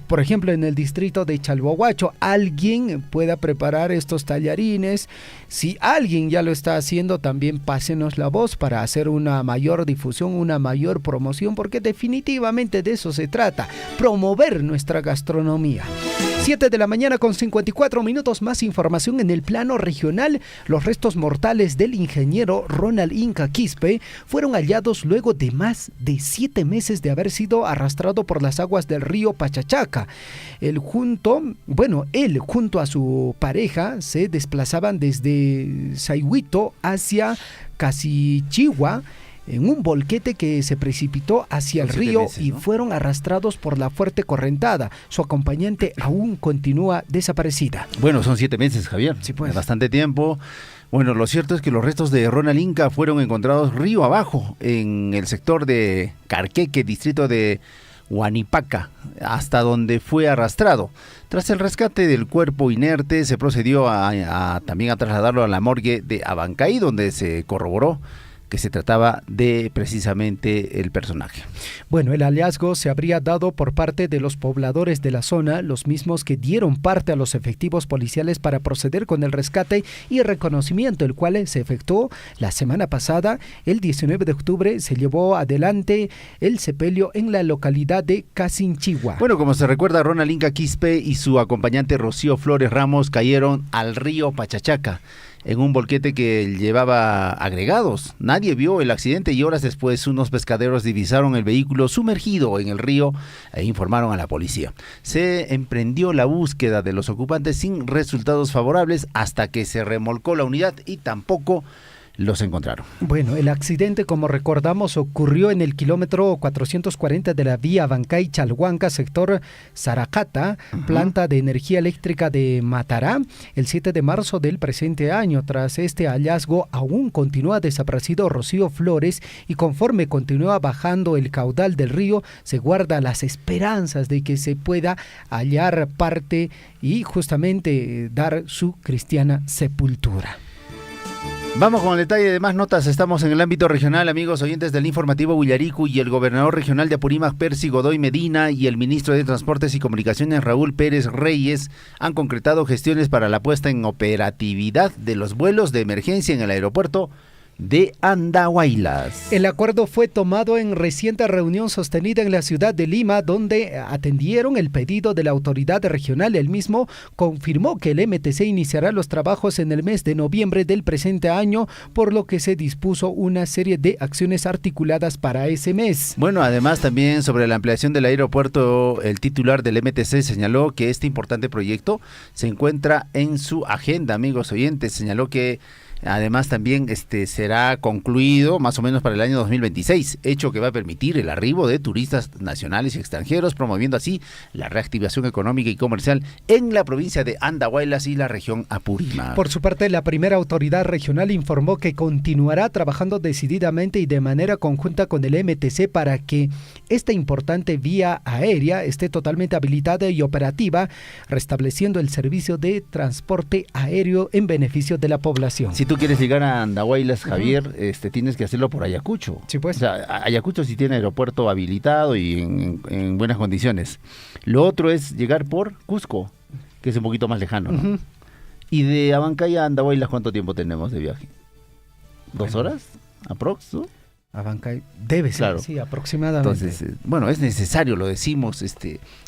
por ejemplo, en el distrito de Chalhuahuacho, alguien pueda preparar estos tallarines. Si alguien ya lo está haciendo, también pásenos la voz para hacer una mayor difusión, una mayor promoción, porque definitivamente de eso se trata, promover nuestra gastronomía. 7 de la mañana con 54 minutos, más información en el plano regional. Los restos mortales del ingeniero Ronald Inca Quispe fueron hallados luego de más de 7 meses de haber sido arrastrado por las aguas del río Pachachaca. Él junto a su pareja se desplazaban desde Sayhuito hacia Casichihua en un volquete que se precipitó hacia el río y fueron arrastrados por la fuerte correntada. Su acompañante aún continúa desaparecida. Bueno, son 7 meses, Javier. Sí, pues. Bastante tiempo. Bueno, lo cierto es que los restos de Ronald Inca fueron encontrados río abajo en el sector de Carqueque, distrito de Huanipaca, hasta donde fue arrastrado. Tras el rescate del cuerpo inerte, se procedió también a trasladarlo a la morgue de Abancay, donde se corroboró que se trataba de precisamente el personaje. Bueno, el hallazgo se habría dado por parte de los pobladores de la zona, los mismos que dieron parte a los efectivos policiales para proceder con el rescate y reconocimiento, el cual se efectuó la semana pasada. El 19 de octubre se llevó adelante el sepelio en la localidad de Casinchigua. Bueno, como se recuerda, Ronald Inca Quispe y su acompañante Rocío Flores Ramos cayeron al río Pachachaca en un volquete que llevaba agregados. Nadie vio el accidente y horas después unos pescaderos divisaron el vehículo sumergido en el río e informaron a la policía. Se emprendió la búsqueda de los ocupantes sin resultados favorables hasta que se remolcó la unidad y tampoco los encontraron. Bueno, el accidente, como recordamos, ocurrió en el kilómetro 440 de la vía Bancay-Chalhuanca, sector Saracata, planta de energía eléctrica de Matará, el 7 de marzo del presente año. Tras este hallazgo, aún continúa desaparecido Rocío Flores y conforme continúa bajando el caudal del río, se guardan las esperanzas de que se pueda hallar parte y justamente dar su cristiana sepultura. Vamos con el detalle de más notas. Estamos en el ámbito regional, amigos oyentes del informativo Huillarico, y el gobernador regional de Apurímac, Percy Godoy Medina, y el ministro de Transportes y Comunicaciones, Raúl Pérez Reyes, han concretado gestiones para la puesta en operatividad de los vuelos de emergencia en el aeropuerto de Andahuaylas. El acuerdo fue tomado en reciente reunión sostenida en la ciudad de Lima, donde atendieron el pedido de la autoridad regional. El mismo confirmó que el MTC iniciará los trabajos en el mes de noviembre del presente año, por lo que se dispuso una serie de acciones articuladas para ese mes. Bueno, además también sobre la ampliación del aeropuerto, el titular del MTC señaló que este importante proyecto se encuentra en su agenda, amigos oyentes. Señaló que además también será concluido más o menos para el año 2026, hecho que va a permitir el arribo de turistas nacionales y extranjeros, promoviendo así la reactivación económica y comercial en la provincia de Andahuaylas y la región Apurímac. Por su parte, la primera autoridad regional informó que continuará trabajando decididamente y de manera conjunta con el MTC para que esta importante vía aérea esté totalmente habilitada y operativa, restableciendo el servicio de transporte aéreo en beneficio de la población. Si tú quieres llegar a Andahuaylas, Javier, tienes que hacerlo por Ayacucho. Sí, pues. O sea, Ayacucho sí tiene aeropuerto habilitado y en buenas condiciones. Lo otro es llegar por Cusco, que es un poquito más lejano, ¿no? Y de Abancay a Andahuaylas, ¿cuánto tiempo tenemos de viaje? ¿2 horas? ¿Aprox? ¿No? Abancay debe ser, claro. Sí, aproximadamente. Entonces, bueno, es necesario, lo decimos,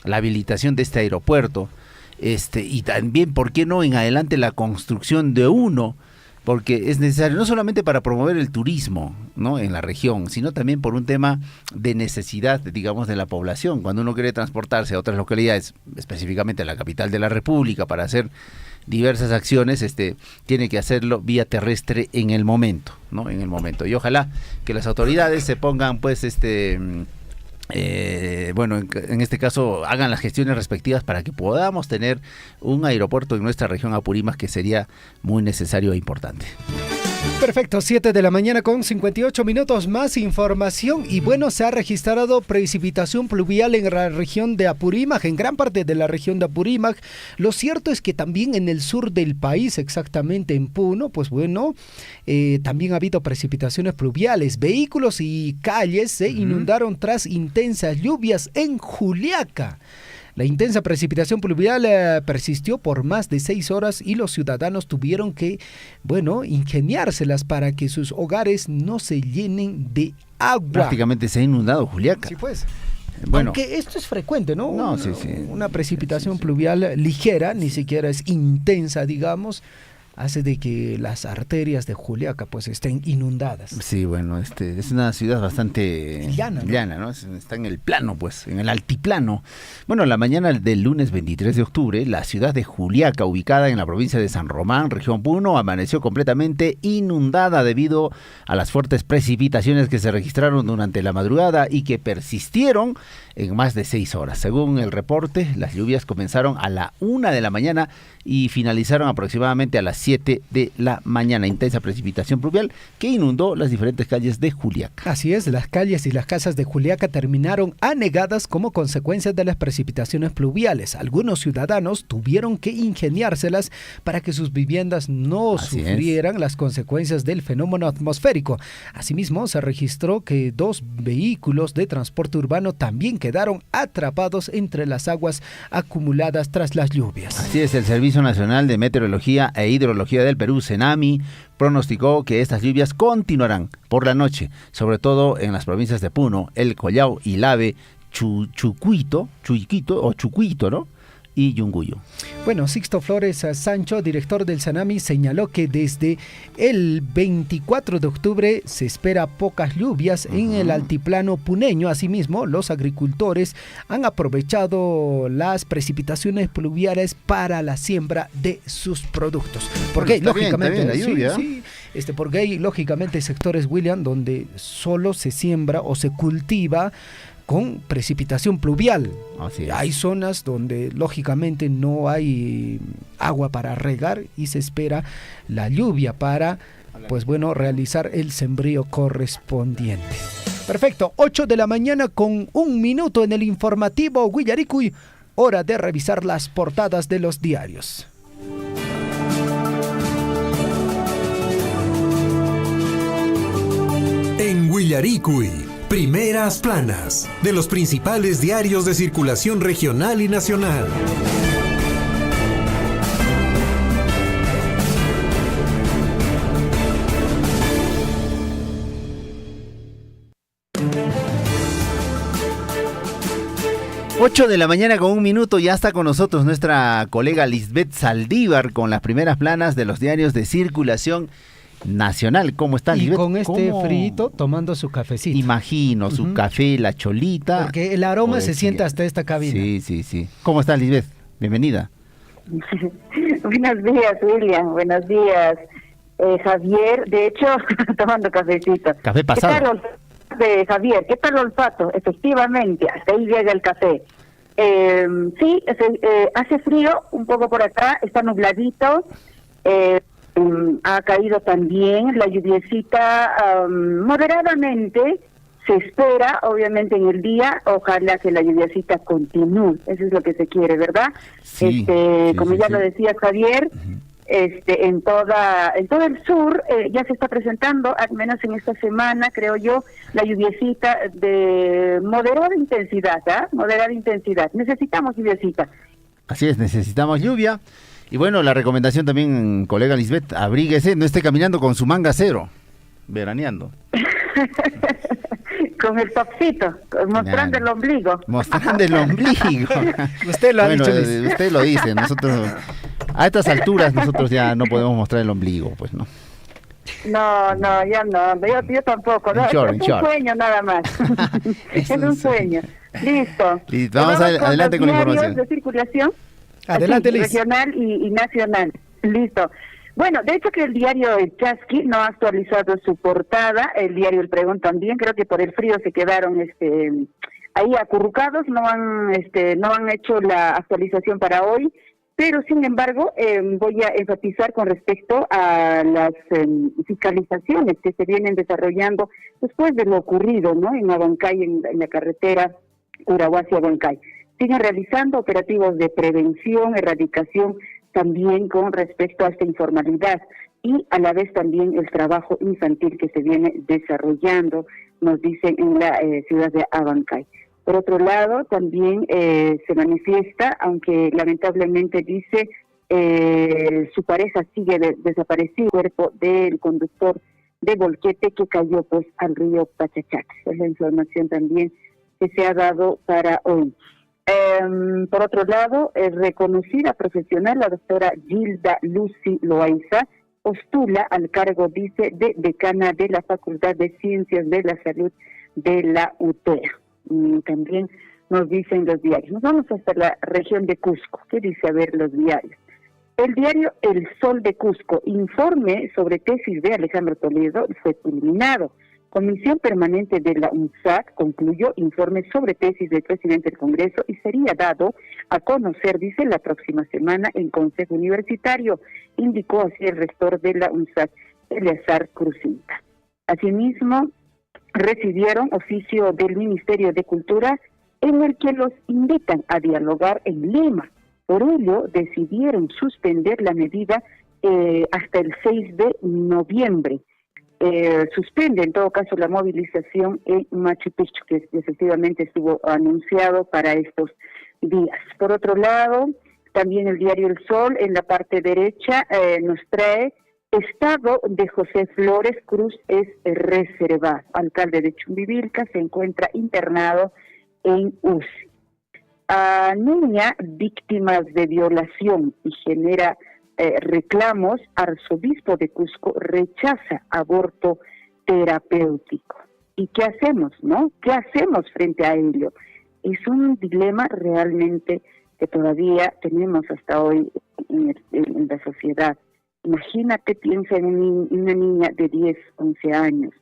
la habilitación de este aeropuerto, y también, ¿por qué no en adelante la construcción de uno? Porque es necesario no solamente para promover el turismo, ¿no?, en la región, sino también por un tema de necesidad, digamos, de la población. Cuando uno quiere transportarse a otras localidades, específicamente a la capital de la República, para hacer diversas acciones, tiene que hacerlo vía terrestre en el momento, ¿no? En el momento. Y ojalá que las autoridades se pongan, pues, bueno, en este caso hagan las gestiones respectivas para que podamos tener un aeropuerto en nuestra región Apurímac, que sería muy necesario e importante. Perfecto, 7 de la mañana con 58 minutos, más información. Y bueno, se ha registrado precipitación pluvial en la región de Apurímac, en gran parte de la región de Apurímac. Lo cierto es que también en el sur del país, exactamente en Puno, pues bueno, también ha habido precipitaciones pluviales. Vehículos y calles se inundaron tras intensas lluvias en Juliaca. La intensa precipitación pluvial persistió por más de 6 horas y los ciudadanos tuvieron que, bueno, ingeniárselas para que sus hogares no se llenen de agua. Prácticamente se ha inundado Juliaca. Sí, pues. Bueno, aunque esto es frecuente, ¿no? No, una precipitación pluvial ligera, ni siquiera es intensa, digamos, hace de que las arterias de Juliaca pues estén inundadas. Sí, bueno, es una ciudad bastante llana, ¿no? Está en el plano, pues, en el altiplano. Bueno, la mañana del lunes 23 de octubre, la ciudad de Juliaca, ubicada en la provincia de San Román, región Puno, amaneció completamente inundada debido a las fuertes precipitaciones que se registraron durante la madrugada y que persistieron en más de 6 horas. Según el reporte, las lluvias comenzaron a la 1 de la mañana y finalizaron aproximadamente a las 7 de la mañana. Intensa precipitación pluvial que inundó las diferentes calles de Juliaca. Así es, las calles y las casas de Juliaca terminaron anegadas como consecuencia de las precipitaciones pluviales. Algunos ciudadanos tuvieron que ingeniárselas para que sus viviendas no sufrieran las consecuencias del fenómeno atmosférico. Asimismo, se registró que 2 vehículos de transporte urbano también quedaron atrapados entre las aguas acumuladas tras las lluvias. Así es, el Servicio Nacional de Meteorología e Hidrología del Perú, CENAMI, pronosticó que estas lluvias continuarán por la noche, sobre todo en las provincias de Puno, El Collao, Ilave, Chucuito, ¿no? Y Yunguyo. Bueno, Sixto Flores Sancho, director del CENAMI, señaló que desde el 24 de octubre se espera pocas lluvias en el altiplano puneño. Asimismo, los agricultores han aprovechado las precipitaciones pluviales para la siembra de sus productos. Porque lógicamente la lluvia. Porque hay lógicamente sectores, William, donde solo se siembra o se cultiva con precipitación pluvial. Hay zonas donde lógicamente no hay agua para regar y se espera la lluvia para, realizar el sembrío correspondiente. Perfecto, 8 de la mañana con 1 minuto en el informativo Huillaricuy, hora de revisar las portadas de los diarios. En Huillaricuy, primeras planas de los principales diarios de circulación regional y nacional. Ocho de la mañana con 1 minuto, ya está con nosotros nuestra colega Lisbeth Saldívar con las primeras planas de los diarios de circulación nacional. ¿Cómo está, Lisbeth? Y con este frito tomando su cafecito. Imagino, su café, la cholita. Porque el aroma se siente hasta esta cabina. Sí. ¿Cómo está, Lisbeth? Bienvenida. Buenos días, William. Buenos días, Javier. De hecho, tomando cafecito. Café pasado. ¿Qué tal el olfato de Javier? ¿Qué tal el olfato? Efectivamente, hasta ahí llega el café. Hace frío un poco por acá, está nubladito. Ha caído también la lluviecita moderadamente, se espera obviamente en el día, ojalá que la lluviecita continúe, eso es lo que se quiere, ¿verdad? Como ya lo decía Javier, en todo el sur ya se está presentando, al menos en esta semana, creo yo, la lluviecita de moderada intensidad, moderada intensidad, necesitamos lluviecita. Así es, necesitamos lluvia. Y bueno, la recomendación también, colega Lisbeth, abríguese, no esté caminando con su manga cero, veraneando. Con el topcito, mostrando el ombligo. Mostrando el ombligo. Usted lo ha dicho. Usted lo dice, nosotros, a estas alturas, nosotros ya no podemos mostrar el ombligo, pues no. No, ya no, yo tampoco, no, es un sueño nada más. Es un sueño. Listo. Vamos adelante con la información. De circulación. Adelante, Liz. Regional y nacional. Listo. Bueno, de hecho que el diario El Chasqui no ha actualizado su portada, el diario El Pregón también, creo que por el frío se quedaron ahí acurrucados, no han hecho la actualización para hoy, pero sin embargo voy a enfatizar con respecto a las fiscalizaciones que se vienen desarrollando después de lo ocurrido, ¿no? En Abancay, en la carretera Urahuasi-Abancay. Siguen realizando operativos de prevención, erradicación, también con respecto a esta informalidad y a la vez también el trabajo infantil que se viene desarrollando, nos dicen en la ciudad de Abancay. Por otro lado, también se manifiesta, aunque lamentablemente dice su pareja sigue desaparecido, el cuerpo del conductor de Volquete que cayó pues al río Pachachac. Es la información también que se ha dado para hoy. Por otro lado, reconocida profesional, la doctora Gilda Lucy Loaiza, postula al cargo, dice, de decana de la Facultad de Ciencias de la Salud de la UTEA. También nos dicen los diarios. Nos vamos hasta la región de Cusco. ¿Qué dice a ver los diarios? El diario El Sol de Cusco, informe sobre tesis de Alejandro Toledo, fue eliminado. Comisión Permanente de la UNSAC concluyó informe sobre tesis del presidente del Congreso y sería dado a conocer, dice, la próxima semana en Consejo Universitario, indicó así el rector de la UNSAC, Eleazar Crucinta. Asimismo, recibieron oficio del Ministerio de Cultura en el que los invitan a dialogar en Lima. Por ello, decidieron suspender la medida hasta el 6 de noviembre. Suspende en todo caso la movilización en Machu Picchu, que efectivamente estuvo anunciado para estos días. Por otro lado, también el diario El Sol, en la parte derecha, nos trae: estado de José Flores Cruz es reservado. Alcalde de Chumbivilcas se encuentra internado en UCI. A niña víctimas de violación y genera reclamos, arzobispo de Cusco rechaza aborto terapéutico. ¿Y qué hacemos, no? ¿Qué hacemos frente a ello? Es un dilema realmente que todavía tenemos hasta hoy en la sociedad. Imagínate, piensa en una niña de 10, 11 años,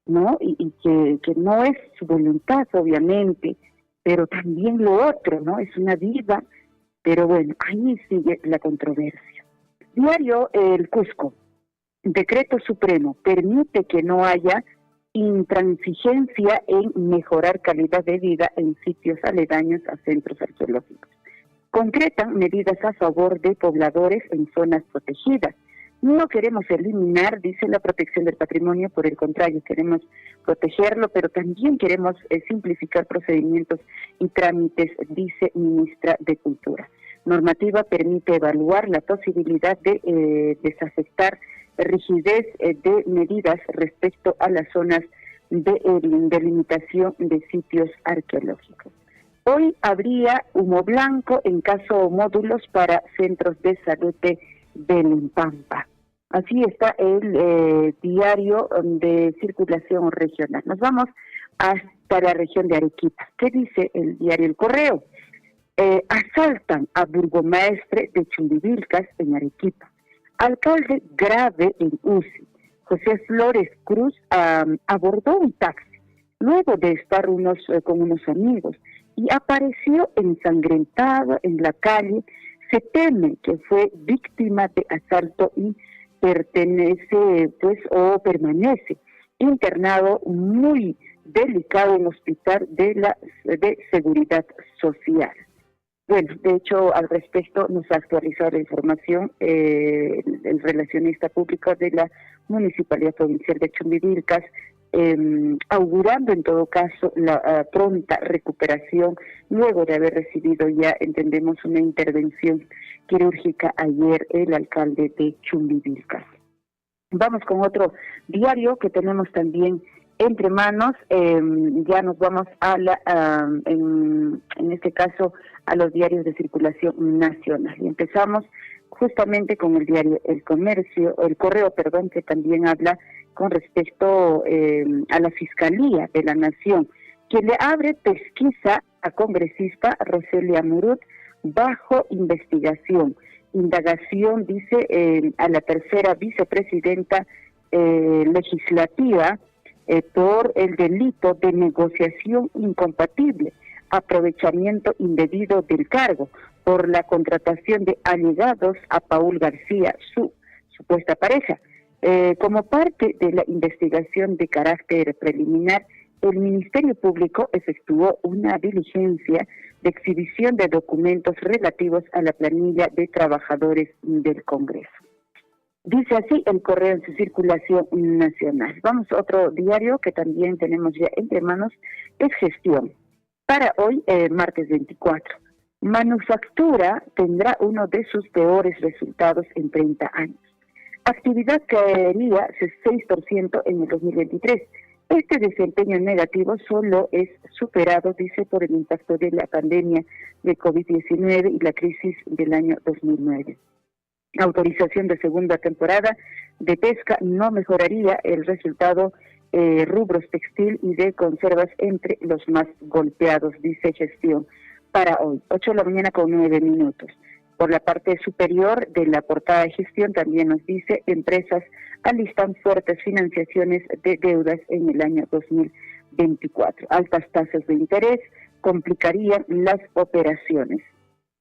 ¿no? Y que no es su voluntad, obviamente, pero también lo otro, ¿no? Es una vida, pero bueno, ahí sigue la controversia. Diario El Cusco, decreto supremo, permite que no haya intransigencia en mejorar calidad de vida en sitios aledaños a centros arqueológicos. Concretan medidas a favor de pobladores en zonas protegidas. No queremos eliminar, dice, la protección del patrimonio, por el contrario, queremos protegerlo, pero también queremos simplificar procedimientos y trámites, dice ministra de Cultura. Normativa permite evaluar la posibilidad de desafectar rigidez de medidas respecto a las zonas de delimitación de sitios arqueológicos. Hoy habría humo blanco en caso módulos para centros de salud de Belempampa. Así está el diario de circulación regional. Nos vamos hasta la región de Arequipa. ¿Qué dice el diario El Correo? Asaltan a burgomaestre de Chumbivilcas en Arequipa. Alcalde grave en UCI. José Flores Cruz abordó un taxi luego de estar con unos amigos y apareció ensangrentado en la calle. Se teme que fue víctima de asalto y permanece internado muy delicado en hospital de seguridad social. Bueno, de hecho, al respecto nos ha actualizado la información el relacionista público de la Municipalidad Provincial de Chumbivilcas, augurando en todo caso la pronta recuperación luego de haber recibido ya, entendemos, una intervención quirúrgica ayer el alcalde de Chumbivilcas. Vamos con otro diario que tenemos también entre manos. Ya nos vamos a en este caso a los diarios de circulación nacional y empezamos justamente con el diario El Correo, que también habla con respecto a la Fiscalía de la Nación, que le abre pesquisa a congresista Roselia Murut bajo investigación. Indagación, dice, a la tercera vicepresidenta legislativa por el delito de negociación incompatible, aprovechamiento indebido del cargo, por la contratación de allegados a Paul García, su supuesta pareja. Como parte de la investigación de carácter preliminar, el Ministerio Público efectuó una diligencia de exhibición de documentos relativos a la planilla de trabajadores del Congreso. Dice así El Correo en su circulación nacional. Vamos a otro diario que también tenemos ya entre manos, es Gestión. Para hoy, martes 24, manufactura tendrá uno de sus peores resultados en 30 años. Actividad caería 6% en el 2023. Este desempeño negativo solo es superado, dice, por el impacto de la pandemia de COVID-19 y la crisis del año 2009. Autorización de segunda temporada de pesca no mejoraría el resultado rubros textil y de conservas entre los más golpeados, dice Gestión. Para hoy, 8 de la mañana con 9 minutos. Por la parte superior de la portada de gestión también nos dice: empresas alistan fuertes financiaciones de deudas en el año 2024. Altas tasas de interés complicarían las operaciones.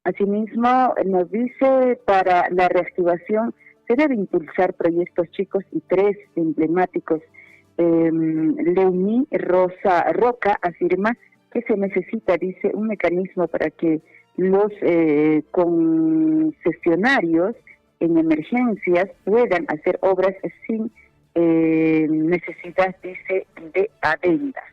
Asimismo, nos dice: para la reactivación se debe impulsar proyectos chicos y 3 emblemáticos. Leoní Roca afirma que se necesita, dice, un mecanismo para que los concesionarios en emergencias puedan hacer obras sin necesidad, dice, de adendas.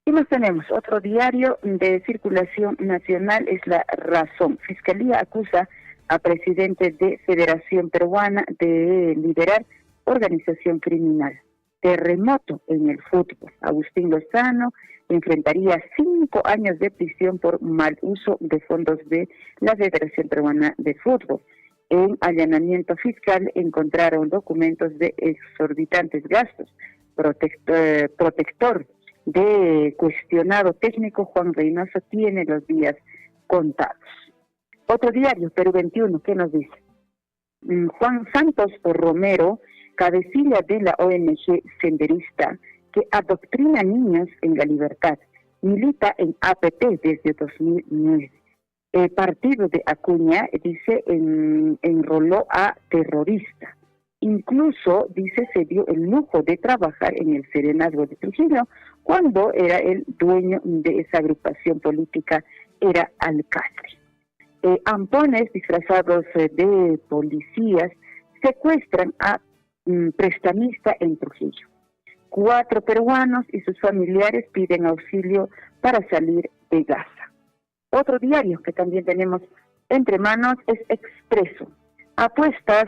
Y nos tenemos otro diario de circulación nacional, es La Razón. Fiscalía acusa a presidente de Federación Peruana de liderar organización criminal. Terremoto en el fútbol. Agustín Lozano enfrentaría 5 años de prisión por mal uso de fondos de la Federación Peruana de Fútbol. En allanamiento fiscal encontraron documentos de exorbitantes gastos. Protector de cuestionado técnico Juan Reynoso tiene los días contados. Otro diario, Perú 21, ¿qué nos dice? Juan Santos Romero, cabecilla de la ONG senderista que adoctrina niños en la libertad, milita en APT desde 2009. El partido de Acuña, dice, enroló a terrorista. Incluso, dice, se dio el lujo de trabajar en el Serenazgo de Trujillo cuando era el dueño de esa agrupación política, era alcalde. Ampones disfrazados de policías secuestran a prestamista en Trujillo. 4 peruanos y sus familiares piden auxilio para salir de Gaza. Otro diario que también tenemos entre manos es Expreso. Apuestas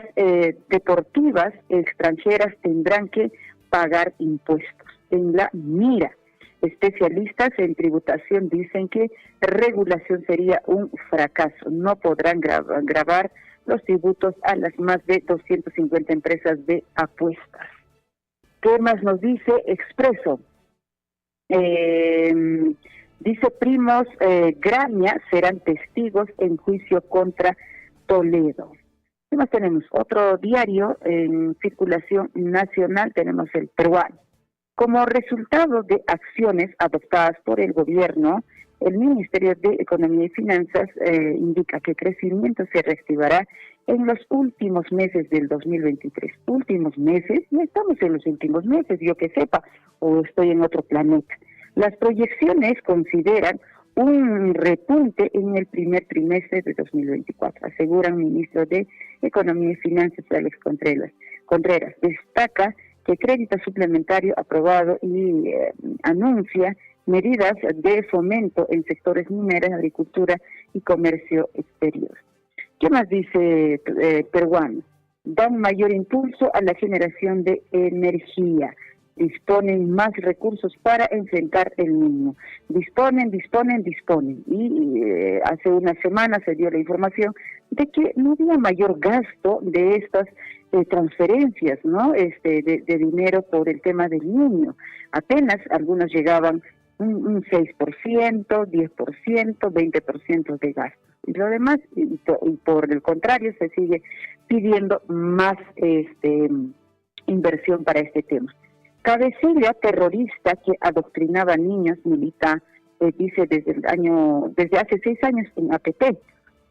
deportivas extranjeras tendrán que pagar impuestos. En la mira, especialistas en tributación dicen que regulación sería un fracaso. No podrán gravar los tributos a las más de 250 empresas de apuestas. ¿Qué más nos dice Expreso? Dice: primos Graña serán testigos en juicio contra Toledo. ¿Qué más tenemos? Otro diario en circulación nacional, tenemos El Peruano. Como resultado de acciones adoptadas por el gobierno, el Ministerio de Economía y Finanzas indica que el crecimiento se reactivará en los últimos meses del 2023. Últimos meses, no estamos en los últimos meses, yo que sepa, o estoy en otro planeta. Las proyecciones consideran un repunte en el primer trimestre de 2024, asegura el ministro de Economía y Finanzas, Alex Contreras. Destaca que crédito suplementario aprobado y anuncia medidas de fomento en sectores mineros, agricultura y comercio exterior. ¿Qué más dice Peruano? Dan mayor impulso a la generación de energía. Disponen más recursos para enfrentar el mismo. Disponen. Y hace una semana se dio la información de que no había mayor gasto de estas transferencias, ¿no? De dinero por el tema del niño. Apenas algunos llegaban un 6%, 10%, 20% de gasto. Y lo demás, y por el contrario, se sigue pidiendo más inversión para este tema. Cabecilla terrorista que adoctrinaba niños milita, dice, desde hace 6 años en APT.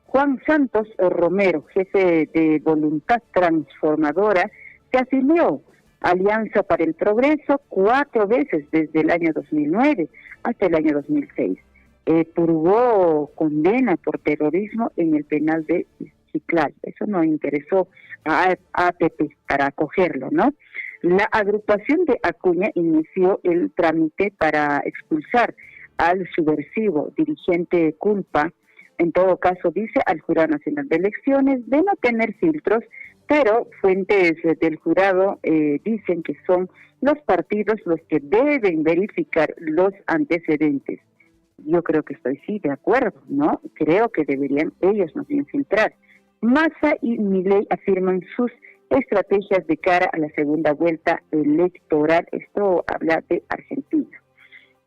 Juan Santos Romero, jefe de Voluntad Transformadora, se afilió a Alianza para el Progreso 4 veces desde el año 2009 hasta el año 2006. Purgó condena por terrorismo en el penal de Chiclayo. Eso no interesó a APT para acogerlo, ¿no? La agrupación de Acuña inició el trámite para expulsar al subversivo dirigente culpa, en todo caso, dice, al Jurado Nacional de Elecciones de no tener filtros, pero fuentes del jurado dicen que son los partidos los que deben verificar los antecedentes. Yo creo que estoy sí de acuerdo, ¿no? Creo que deberían ellos nos infiltrar. Massa y Milei afirman sus estrategias de cara a la segunda vuelta electoral. Esto habla de Argentina.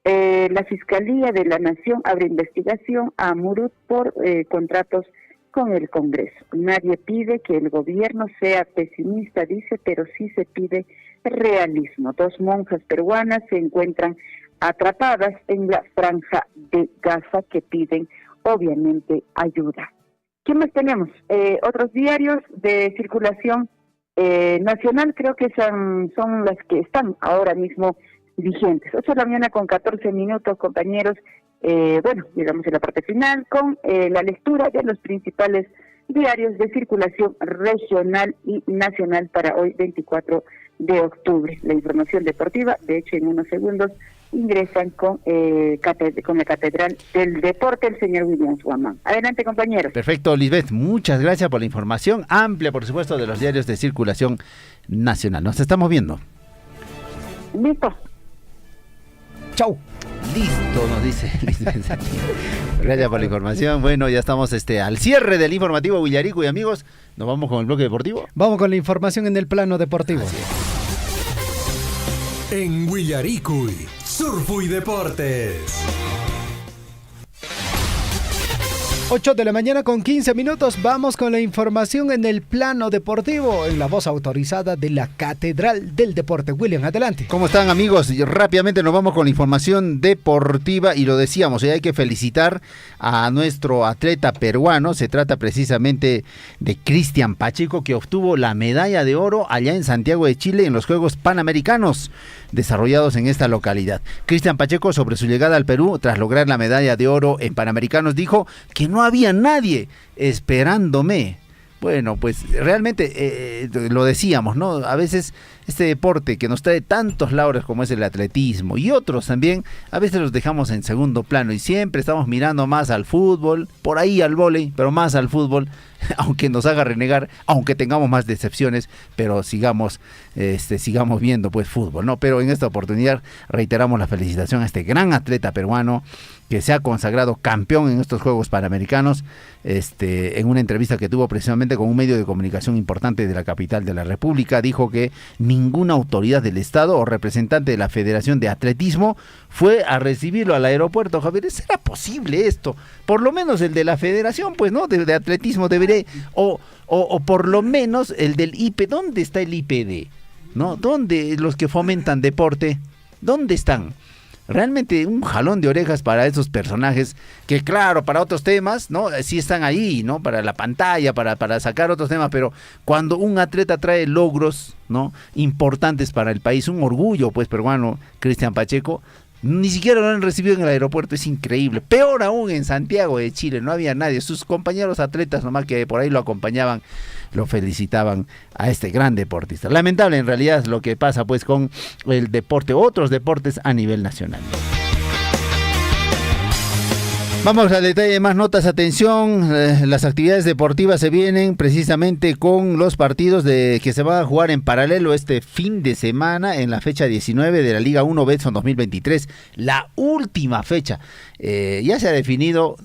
La Fiscalía de la Nación abre investigación a Murut por contratos con el Congreso. Nadie pide que el gobierno sea pesimista, dice, pero sí se pide realismo. 2 monjas peruanas se encuentran atrapadas en la franja de Gaza que piden, obviamente, ayuda. ¿Qué más tenemos? Otros diarios de circulación nacional, creo que son las que están ahora mismo vigentes. 8 de la mañana con 14 minutos, compañeros. Llegamos a la parte final con la lectura de los principales diarios de circulación regional y nacional para hoy 24 de octubre. La información deportiva, de hecho en unos segundos ingresan con la Catedral del Deporte, el señor Williams Guamán. Adelante, compañeros. Perfecto, Lisbeth, muchas gracias por la información amplia, por supuesto, de los diarios de circulación nacional. Nos estamos viendo. Listo. Chau. Listo, nos dice Lisbeth. Gracias por la información. Bueno, ya estamos al cierre del informativo Huillaricuy, amigos. ¿Nos vamos con el bloque deportivo? Vamos con la información en el plano deportivo. En Huillaricuy, Surfo y Deportes. 8 de la mañana con 15 minutos, vamos con la información en el plano deportivo, en la voz autorizada de la Catedral del Deporte. William, adelante. ¿Cómo están, amigos? Y rápidamente nos vamos con la información deportiva y lo decíamos, hay que felicitar a nuestro atleta peruano. Se trata precisamente de Cristian Pacheco, que obtuvo la medalla de oro allá en Santiago de Chile en los Juegos Panamericanos desarrollados en esta localidad. Cristian Pacheco, sobre su llegada al Perú tras lograr la medalla de oro en Panamericanos, dijo que no había nadie esperándome. Bueno, pues realmente lo decíamos, ¿no? A veces este deporte que nos trae tantos lauros como es el atletismo y otros también, a veces los dejamos en segundo plano y siempre estamos mirando más al fútbol, por ahí al vóley, pero más al fútbol, aunque nos haga renegar, aunque tengamos más decepciones, pero sigamos viendo pues fútbol, ¿no? Pero en esta oportunidad reiteramos la felicitación a este gran atleta peruano que se ha consagrado campeón en estos Juegos Panamericanos, en una entrevista que tuvo precisamente con un medio de comunicación importante de la capital de la República. Dijo que ninguna autoridad del Estado o representante de la Federación de Atletismo fue a recibirlo al aeropuerto. Javier, ¿será posible esto? Por lo menos el de la Federación, pues, ¿no? De atletismo debería, o por lo menos el del IP. ¿Dónde está el IPD? ¿No? ¿Dónde los que fomentan deporte? ¿Dónde están? Realmente un jalón de orejas para esos personajes que, claro, para otros temas, ¿no? Sí están ahí, ¿no? Para la pantalla, para sacar otros temas, pero cuando un atleta trae logros, ¿no? Importantes para el país, un orgullo, pues, peruano, Cristian Pacheco, ni siquiera lo han recibido en el aeropuerto. Es increíble. Peor aún en Santiago de Chile, no había nadie. Sus compañeros atletas nomás que por ahí lo acompañaban, lo felicitaban a este gran deportista. Lamentable en realidad lo que pasa pues con el deporte, otros deportes a nivel nacional. Vamos al detalle de más notas. Atención, las actividades deportivas se vienen precisamente con los partidos que se van a jugar en paralelo este fin de semana en la fecha 19 de la Liga 1 Betson 2023, la última fecha. Ya se ha definido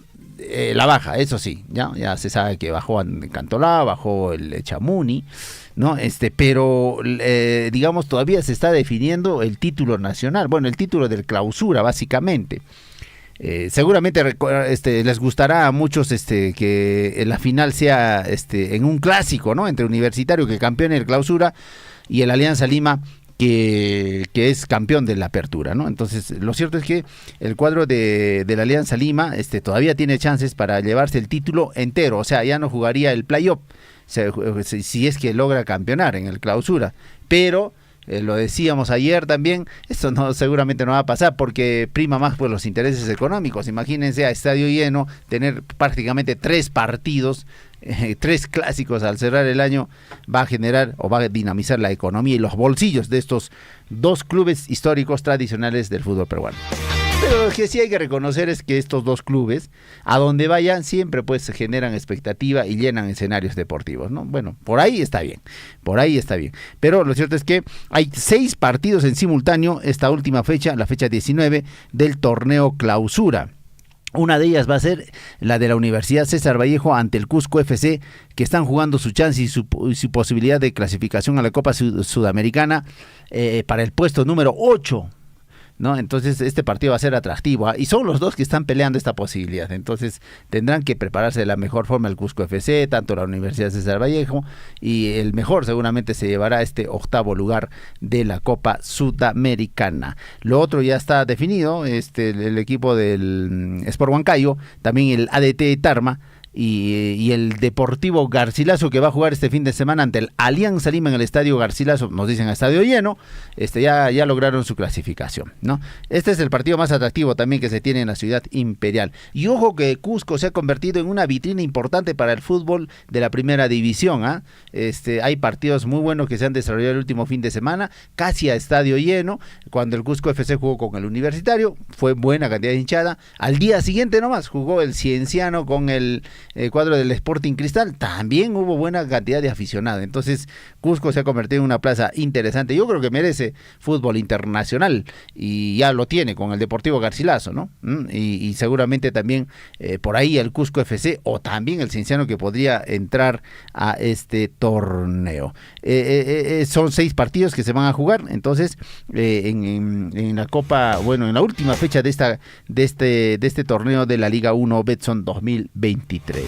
la baja, eso sí, ya se sabe que bajó Cantolao, bajó el Chamuni, ¿no? Pero digamos todavía se está definiendo el título nacional, bueno, el título del clausura básicamente. Seguramente les gustará a muchos que la final sea en un clásico, ¿no? Entre Universitario, que campeón en el clausura, y el Alianza Lima, que es campeón de la apertura, ¿no? Entonces, lo cierto es que el cuadro de la Alianza Lima todavía tiene chances para llevarse el título entero, o sea, ya no jugaría el play-off, si es que logra campeonar en el clausura, pero lo decíamos ayer también, esto seguramente no va a pasar porque prima más pues los intereses económicos. Imagínense a estadio lleno, tener prácticamente 3 partidos, 3 clásicos al cerrar el año, va a generar o va a dinamizar la economía y los bolsillos de estos 2 clubes históricos tradicionales del fútbol peruano. Pero lo que sí hay que reconocer es que estos 2 clubes, a donde vayan, siempre pues generan expectativa y llenan escenarios deportivos, ¿no? Bueno, por ahí está bien. Pero lo cierto es que hay 6 partidos en simultáneo esta última fecha, la fecha 19 del torneo clausura. Una de ellas va a ser la de la Universidad César Vallejo ante el Cusco FC, que están jugando su chance y su posibilidad de clasificación a la Copa Sudamericana para el puesto número 8. ¿no? Entonces este partido va a ser atractivo, y son los dos que están peleando esta posibilidad. Entonces tendrán que prepararse de la mejor forma el Cusco FC, tanto la Universidad César Vallejo, y el mejor seguramente se llevará este 8º lugar de la Copa Sudamericana. Lo otro ya está definido, el equipo del Sport Huancayo, también el ADT Tarma, y el Deportivo Garcilaso, que va a jugar este fin de semana ante el Alianza Lima en el Estadio Garcilaso, nos dicen a estadio lleno, ya lograron su clasificación, ¿no? Este es el partido más atractivo también que se tiene en la ciudad imperial. Y ojo que Cusco se ha convertido en una vitrina importante para el fútbol de la primera división, ¿ah? Hay partidos muy buenos que se han desarrollado el último fin de semana, casi a estadio lleno. Cuando el Cusco FC jugó con el Universitario, fue buena cantidad de hinchada. Al día siguiente nomás jugó el Cienciano con el cuadro del Sporting Cristal, también hubo buena cantidad de aficionados. Entonces Cusco se ha convertido en una plaza interesante. Yo creo que merece fútbol internacional, y ya lo tiene con el Deportivo Garcilaso, ¿no? Y seguramente también por ahí el Cusco FC, o también el Cienciano, que podría entrar a este torneo. Son 6 partidos que se van a jugar, entonces en la Copa, en la última fecha de este torneo de la Liga 1 Betson 2023.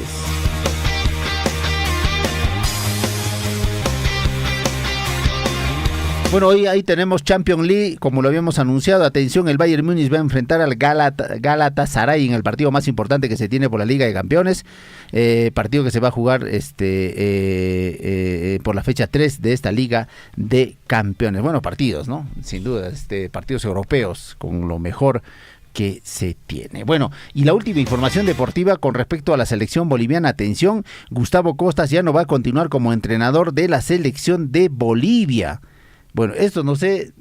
Bueno, hoy ahí tenemos Champions League, como lo habíamos anunciado. Atención, el Bayern Múnich va a enfrentar al Galatasaray en el partido más importante que se tiene por la Liga de Campeones, partido que se va a jugar por la fecha 3 de esta Liga de Campeones. Bueno, partidos, ¿no? Sin duda, partidos europeos con lo mejor que se tiene. Bueno, y la última información deportiva con respecto a la selección boliviana. Atención, Gustavo Costas ya no va a continuar como entrenador de la selección de Bolivia. Bueno, esto no sé,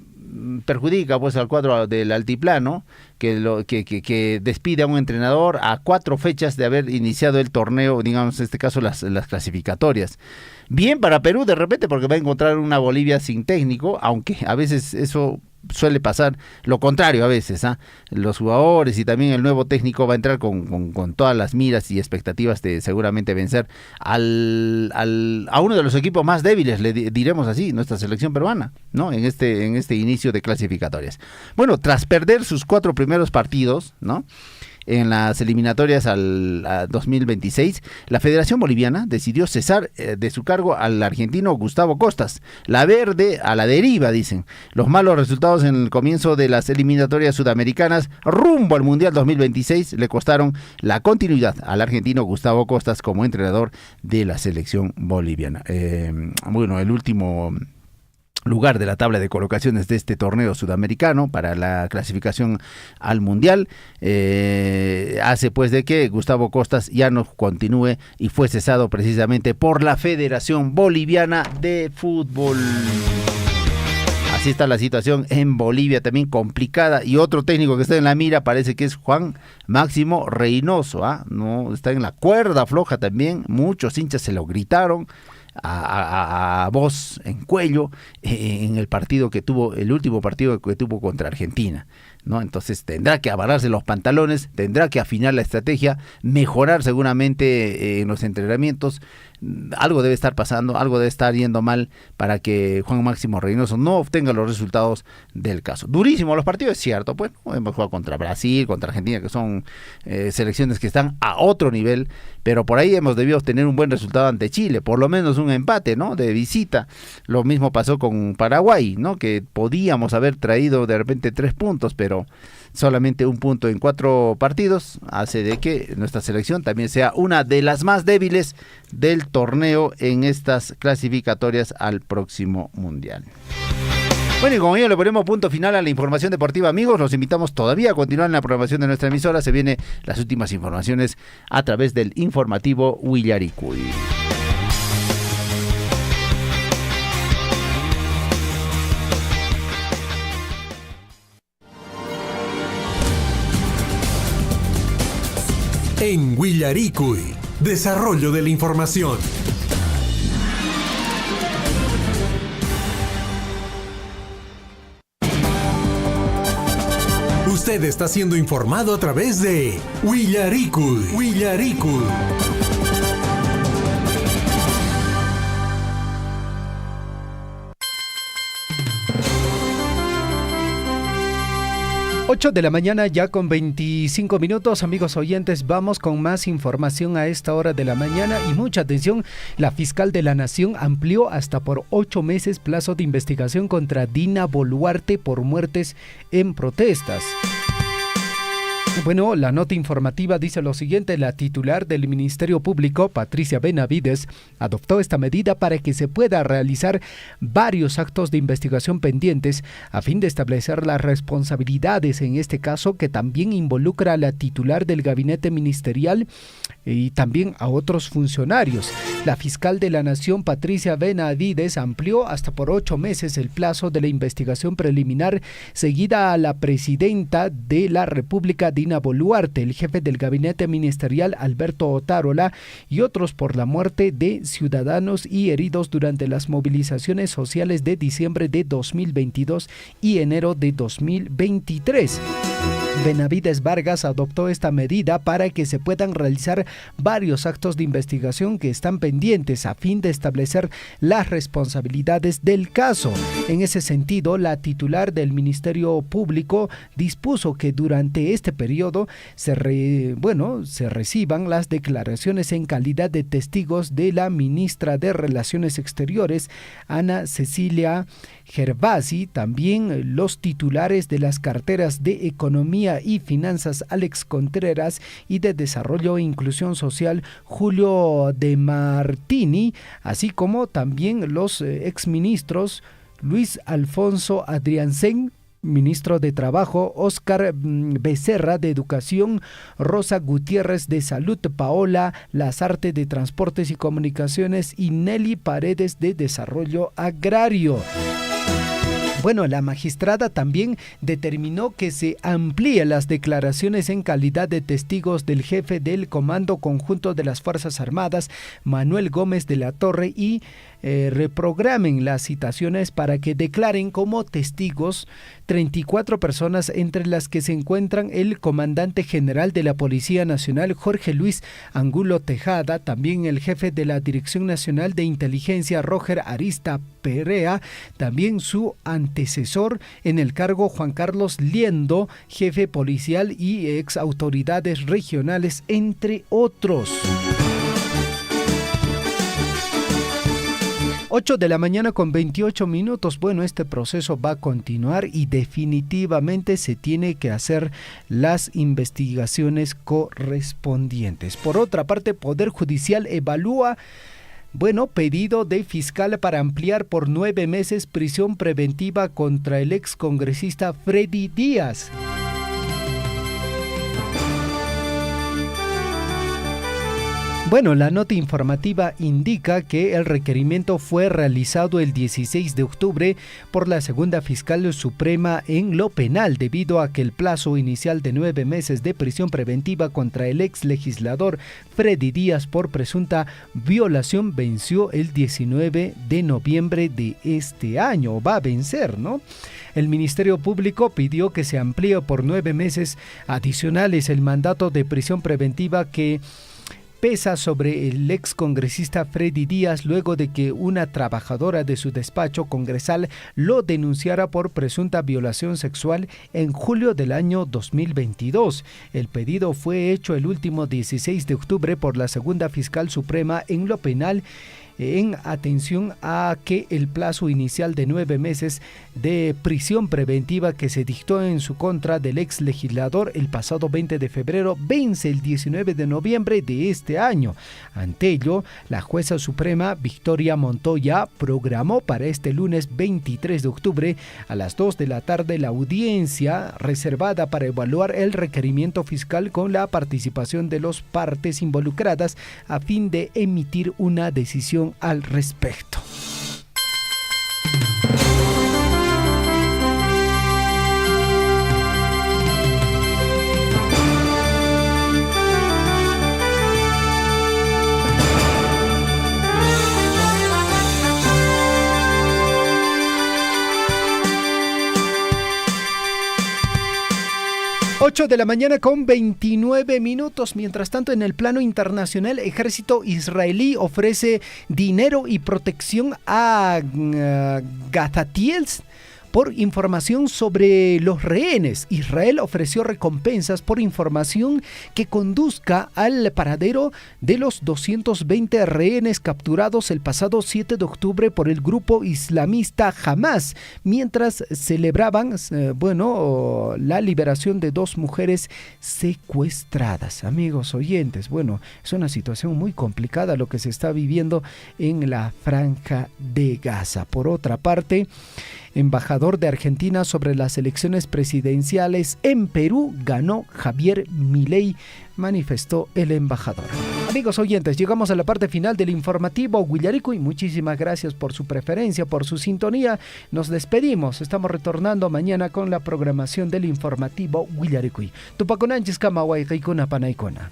perjudica pues al cuadro del altiplano, que despide a un entrenador a 4 fechas de haber iniciado el torneo, digamos en este caso las clasificatorias. Bien para Perú de repente, porque va a encontrar una Bolivia sin técnico, aunque a veces eso suele pasar lo contrario a veces, los jugadores y también el nuevo técnico va a entrar con todas las miras y expectativas de seguramente vencer a uno de los equipos más débiles, le diremos así, nuestra selección peruana, ¿no? En este inicio de clasificatorias. Bueno, tras perder sus 4 primeros partidos, ¿no?, en las eliminatorias a 2026, la Federación Boliviana decidió cesar de su cargo al argentino Gustavo Costas. La verde a la deriva, dicen. Los malos resultados en el comienzo de las eliminatorias sudamericanas rumbo al Mundial 2026 le costaron la continuidad al argentino Gustavo Costas como entrenador de la selección boliviana. El último lugar de la tabla de colocaciones de este torneo sudamericano para la clasificación al Mundial hace pues de que Gustavo Costas ya no continúe y fue cesado precisamente por la Federación Boliviana de Fútbol. Así está la situación en Bolivia, también complicada, y otro técnico que está en la mira parece que es Juan Máximo Reynoso, no está en la cuerda floja también. Muchos hinchas se lo gritaron a voz en cuello en el partido que tuvo, el último partido que tuvo contra Argentina, ¿no? Entonces tendrá que amarrarse los pantalones, tendrá que afinar la estrategia, mejorar seguramente en los entrenamientos. Algo debe estar pasando, algo debe estar yendo mal para que Juan Máximo Reynoso no obtenga los resultados del caso. Durísimo los partidos, es cierto, pues hemos jugado contra Brasil, contra Argentina, que son selecciones que están a otro nivel, pero por ahí hemos debido obtener un buen resultado ante Chile, por lo menos un empate, ¿no?, de visita. Lo mismo pasó con Paraguay, ¿no?, que podíamos haber traído de repente 3 puntos, pero solamente 1 punto en 4 partidos hace de que nuestra selección también sea una de las más débiles del torneo en estas clasificatorias al próximo Mundial. Bueno, y con ello le ponemos punto final a la información deportiva, amigos. Los invitamos todavía a continuar en la programación de nuestra emisora. Se vienen las últimas informaciones a través del informativo Willaricui. En Willaricui, desarrollo de la información. Usted está siendo informado a través de Willaricui. Willaricui. 8 de la mañana ya con 25 minutos, amigos oyentes, vamos con más información a esta hora de la mañana y mucha atención. La fiscal de la Nación amplió hasta por 8 meses plazo de investigación contra Dina Boluarte por muertes en protestas. Bueno, la nota informativa dice lo siguiente: la titular del Ministerio Público, Patricia Benavides, adoptó esta medida para que se pueda realizar varios actos de investigación pendientes a fin de establecer las responsabilidades en este caso, que también involucra a la titular del gabinete ministerial y también a otros funcionarios. La fiscal de la Nación, Patricia Benavides, amplió hasta por 8 meses el plazo de la investigación preliminar seguida a la presidenta de la República, Dina Boluarte, el jefe del gabinete ministerial, Alberto Otárola, y otros por la muerte de ciudadanos y heridos durante las movilizaciones sociales de diciembre de 2022 y enero de 2023. Benavides Vargas adoptó esta medida para que se puedan realizar varios actos de investigación que están pendientes a fin de establecer las responsabilidades del caso. En ese sentido, la titular del Ministerio Público dispuso que durante este periodo se reciban las declaraciones en calidad de testigos de la ministra de Relaciones Exteriores, Ana Cecilia Gervasi, también los titulares de las carteras de Economía y Finanzas, Alex Contreras, y de Desarrollo e Inclusión Social, Julio de Martini, así como también los exministros Luis Alfonso Adriansen, ministro de Trabajo, Óscar Becerra de Educación, Rosa Gutiérrez de Salud, Paola Lazarte de Transportes y Comunicaciones y Nelly Paredes de Desarrollo Agrario. Bueno, la magistrada también determinó que se amplíe las declaraciones en calidad de testigos del jefe del Comando Conjunto de las Fuerzas Armadas, Manuel Gómez de la Torre, y reprogramen las citaciones para que declaren como testigos 34 personas, entre las que se encuentran el comandante general de la Policía Nacional, Jorge Luis Angulo Tejada, también el jefe de la Dirección Nacional de Inteligencia, Roger Arista Perea, también su antecesor en el cargo, Juan Carlos Liendo, jefe policial, y ex autoridades regionales, entre otros. 8 de la mañana con 28 minutos. Bueno, este proceso va a continuar y definitivamente se tiene que hacer las investigaciones correspondientes. Por otra parte, Poder Judicial evalúa pedido de fiscal para ampliar por 9 meses prisión preventiva contra el excongresista Freddy Díaz. Bueno, la nota informativa indica que el requerimiento fue realizado el 16 de octubre por la segunda fiscal suprema en lo penal, debido a que el plazo inicial de 9 meses de prisión preventiva contra el ex legislador Freddy Díaz por presunta violación venció el 19 de noviembre de este año. Va a vencer, ¿no? El Ministerio Público pidió que se amplíe por 9 meses adicionales el mandato de prisión preventiva que pesa sobre el ex congresista Freddy Díaz, luego de que una trabajadora de su despacho congresal lo denunciara por presunta violación sexual en julio del año 2022. El pedido fue hecho el último 16 de octubre por la segunda fiscal suprema en lo penal, en atención a que el plazo inicial de 9 meses de prisión preventiva que se dictó en su contra del ex legislador el pasado 20 de febrero vence el 19 de noviembre de este año. Ante ello, la jueza suprema Victoria Montoya programó para este lunes 23 de octubre a las 2 de la tarde la audiencia reservada para evaluar el requerimiento fiscal con la participación de las partes involucradas a fin de emitir una decisión al respecto. Ocho de la mañana con 29 minutos. Mientras tanto, en el plano internacional, ejército israelí ofrece dinero y protección a Gazatiels por información sobre los rehenes. Israel ofreció recompensas por información que conduzca al paradero de los 220 rehenes capturados el pasado 7 de octubre por el grupo islamista Hamas, mientras celebraban la liberación de 2 mujeres secuestradas. Amigos oyentes, es una situación muy complicada lo que se está viviendo en la Franja de Gaza. Por otra parte, embajador de Argentina sobre las elecciones presidenciales en Perú ganó Javier Milei, manifestó el embajador. Amigos oyentes, llegamos a la parte final del informativo Huillarico y muchísimas gracias por su preferencia, por su sintonía. Nos despedimos, estamos retornando mañana con la programación del informativo Huillarico. Tupaconanchis Kamahuaycaicuna Panaicona.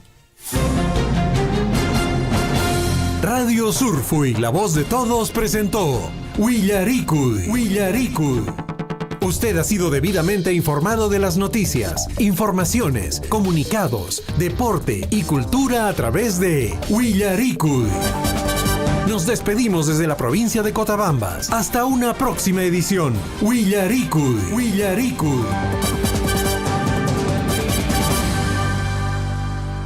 Radio Surfui, la voz de todos, presentó Huillaricuy. Usted ha sido debidamente informado de las noticias, informaciones, comunicados, deporte y cultura a través de Huillaricuy. Nos despedimos desde la provincia de Cotabambas. Hasta una próxima edición. Huillaricuy.